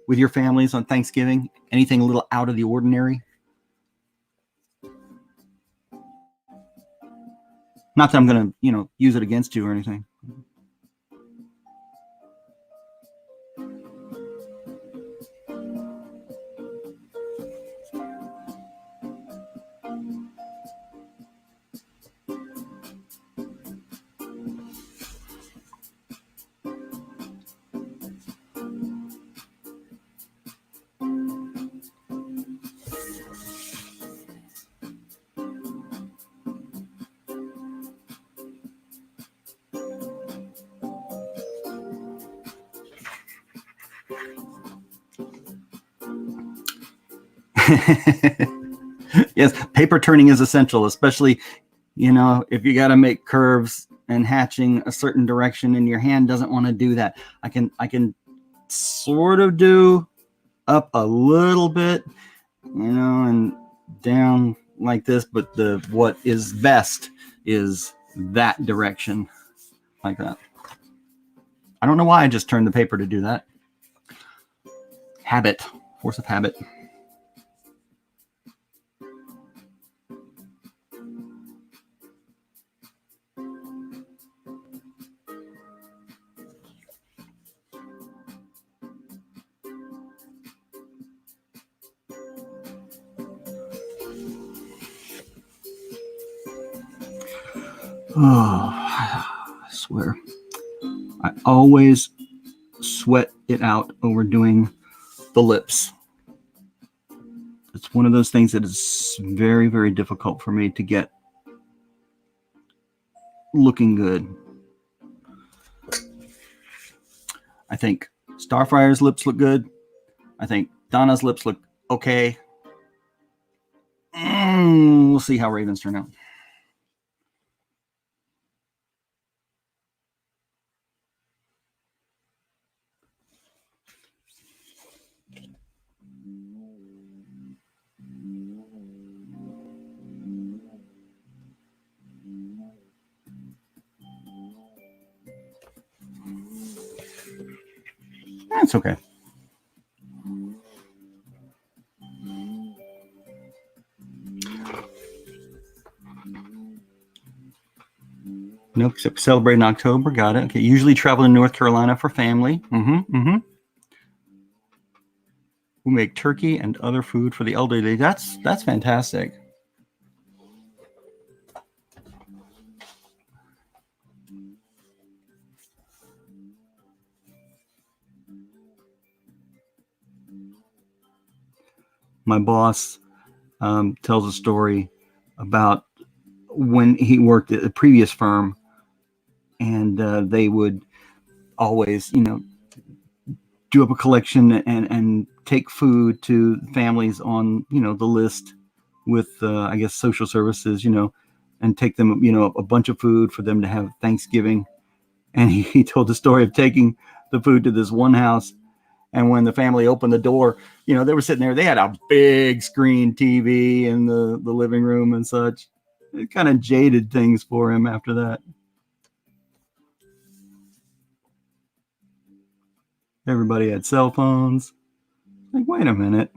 with your families on Thanksgiving? Anything a little out of the ordinary? Not that I'm going to, use it against you or anything. Yes, paper turning is essential, especially, if you got to make curves and hatching a certain direction and your hand doesn't want to do that. I can sort of do up a little bit, and down like this, but what is best is that direction, like that. I don't know why I just turned the paper to do that. Habit, force of habit. Oh, I swear. I always sweat it out over doing the lips. It's one of those things that is very, very difficult for me to get looking good. I think Starfire's lips look good. I think Donna's lips look okay. We'll see how Raven's turn out. That's okay. Nope, except celebrate in October. Got it. Okay. Usually travel to North Carolina for family. We make turkey and other food for the elderly. That's fantastic. My boss tells a story about when he worked at a previous firm, and they would always, do up a collection and take food to families on, the list with, I guess, social services, and take them, a bunch of food for them to have Thanksgiving. And he told the story of taking the food to this one house. And when the family opened the door, they were sitting there. They had a big screen TV in the living room and such. It kind of jaded things for him after that. Everybody had cell phones. Like, wait a minute.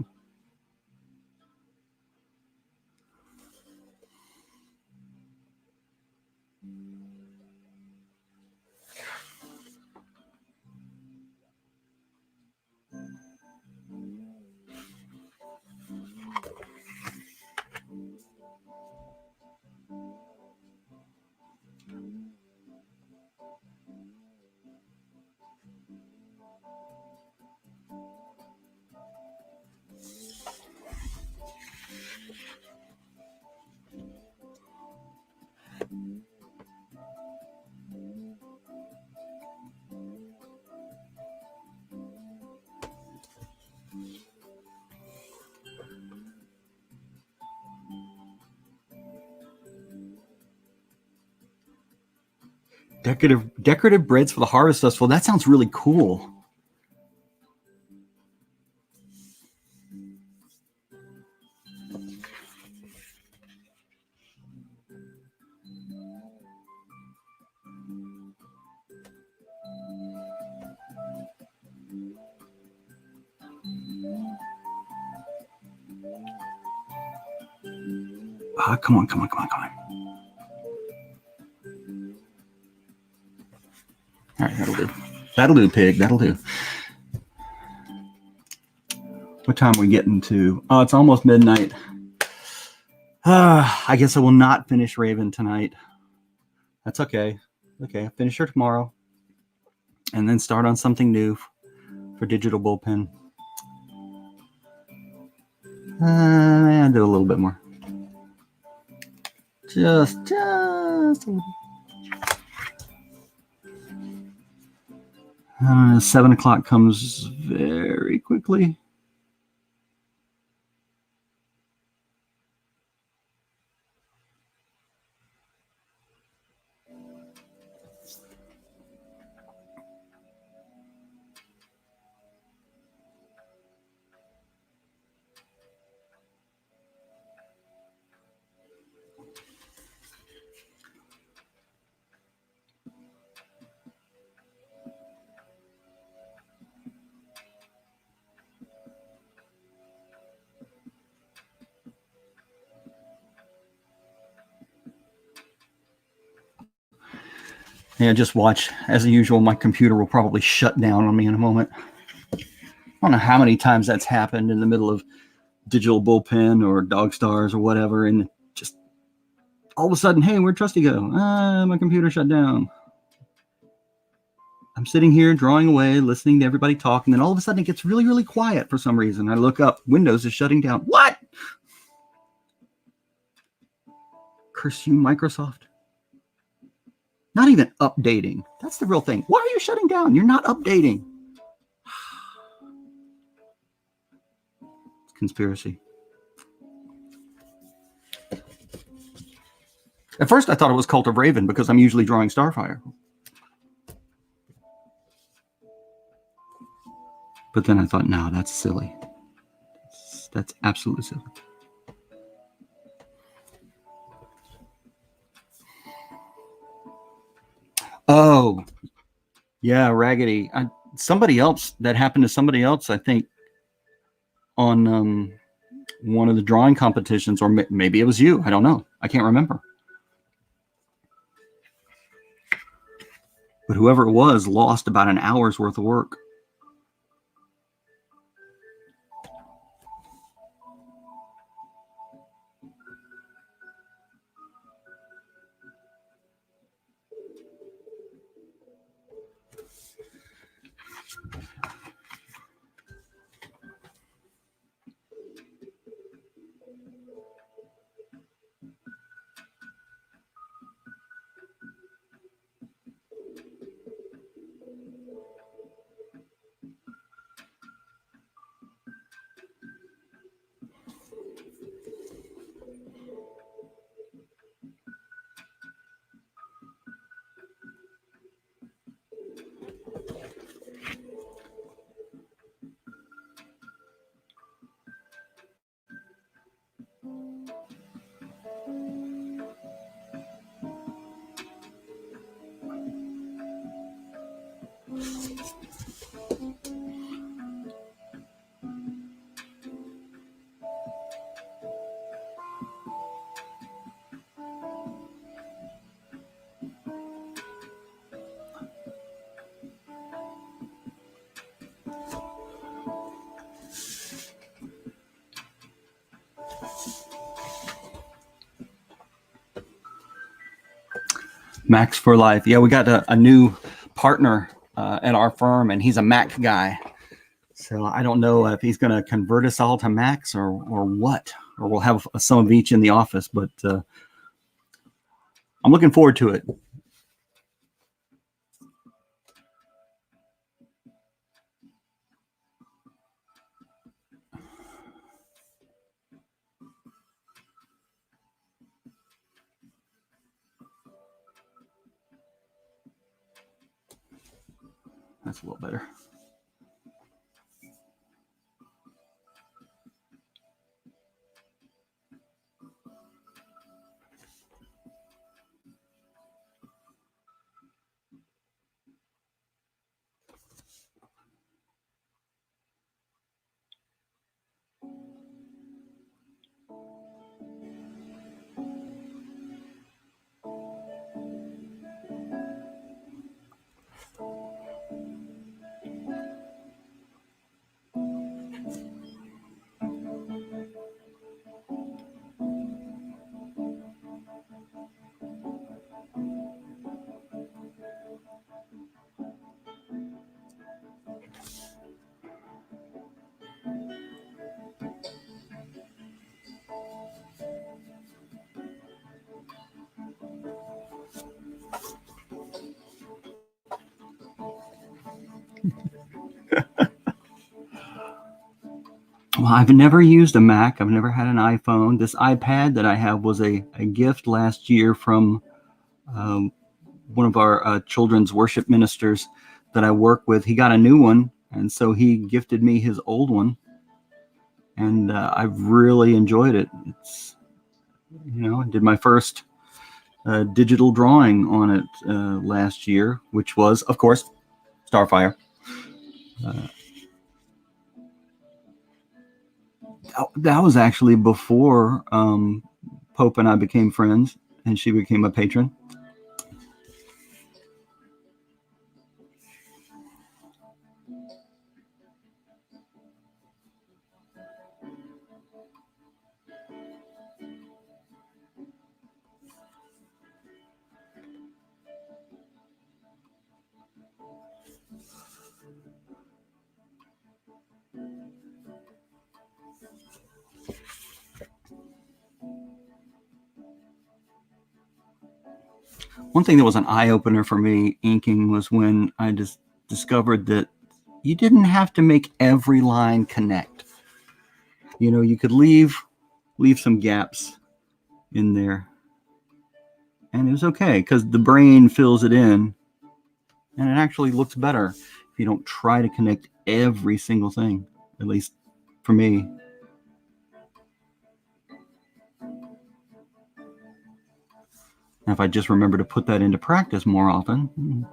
Decorative breads for the Harvest Festival. That sounds really cool. Come on. All right, that'll do. That'll do, pig. That'll do. What time are we getting to? Oh, it's almost midnight. I guess I will not finish Raven tonight. That's okay. Okay, I'll finish her tomorrow. And then start on something new for Digital Bullpen. I'll do a little bit more. Just a little. 7 o'clock comes very quickly. Yeah, just watch. As usual, my computer will probably shut down on me in a moment. I don't know how many times that's happened in the middle of Digital Bullpen or Dog Stars or whatever, and just all of a sudden, hey, where'd Trusty go? My computer shut down. I'm sitting here drawing away, listening to everybody talk, and then all of a sudden it gets really, really quiet for some reason. I look up, Windows is shutting down. What? Curse you, Microsoft. Not even updating. That's the real thing. Why are you shutting down? You're not updating. It's conspiracy. At first I thought it was Cult of Raven because I'm usually drawing Starfire. But then I thought, no, that's silly. That's absolutely silly. Oh, yeah, Raggedy. Somebody else, that happened to somebody else, I think, on one of the drawing competitions, or maybe it was you. I don't know. I can't remember. But whoever it was lost about an hour's worth of work. Macs for life. Yeah, we got a new partner at our firm, and he's a Mac guy. So I don't know if he's going to convert us all to Macs or what, or we'll have some of each in the office. But I'm looking forward to it. That's a little better. Well, I've never used a Mac. I've never had an iPhone. This iPad that I have was a gift last year from one of our children's worship ministers that I work with. He got a new one, and so he gifted me his old one, and I've really enjoyed it. It's, I did my first digital drawing on it last year, which was, of course, Starfire. That was actually before Pope and I became friends, and she became a patron. One thing that was an eye-opener for me inking was when I just discovered that you didn't have to make every line connect. You know, you could leave some gaps in there, and it was okay because the brain fills it in, and it actually looks better if you don't try to connect every single thing, at least for me. And if I just remember to put that into practice more often.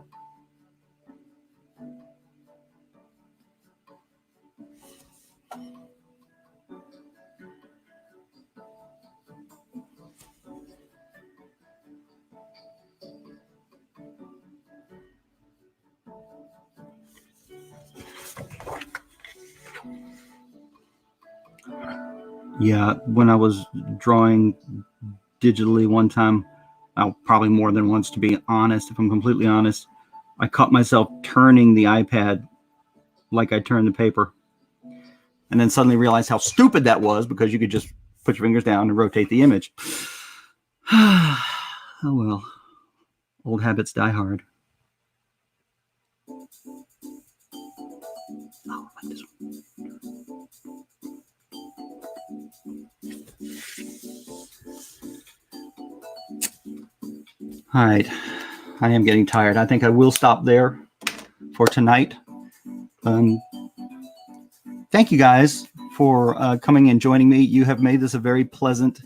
Yeah, when I was drawing digitally one time, probably more than once to be honest, if I'm completely honest, I caught myself turning the iPad like I turned the paper. And then suddenly realized how stupid that was because you could just put your fingers down and rotate the image. Oh well, old habits die hard. Oh, I like this one. All right, I am getting tired. I think I will stop there for tonight. Thank you guys for coming and joining me. You have made this a very pleasant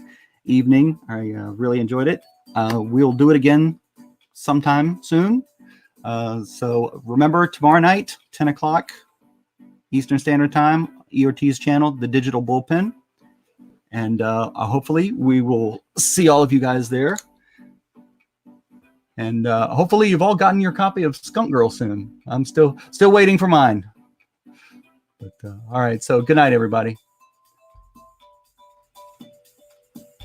evening. I really enjoyed it. We'll do it again sometime soon. So remember, tomorrow night, 10 o'clock Eastern Standard Time, EOT's channel, The Digital Bullpen. And hopefully we will see all of you guys there. And hopefully you've all gotten your copy of Skunk Girl soon. I'm still waiting for mine. But all right, so good night, everybody.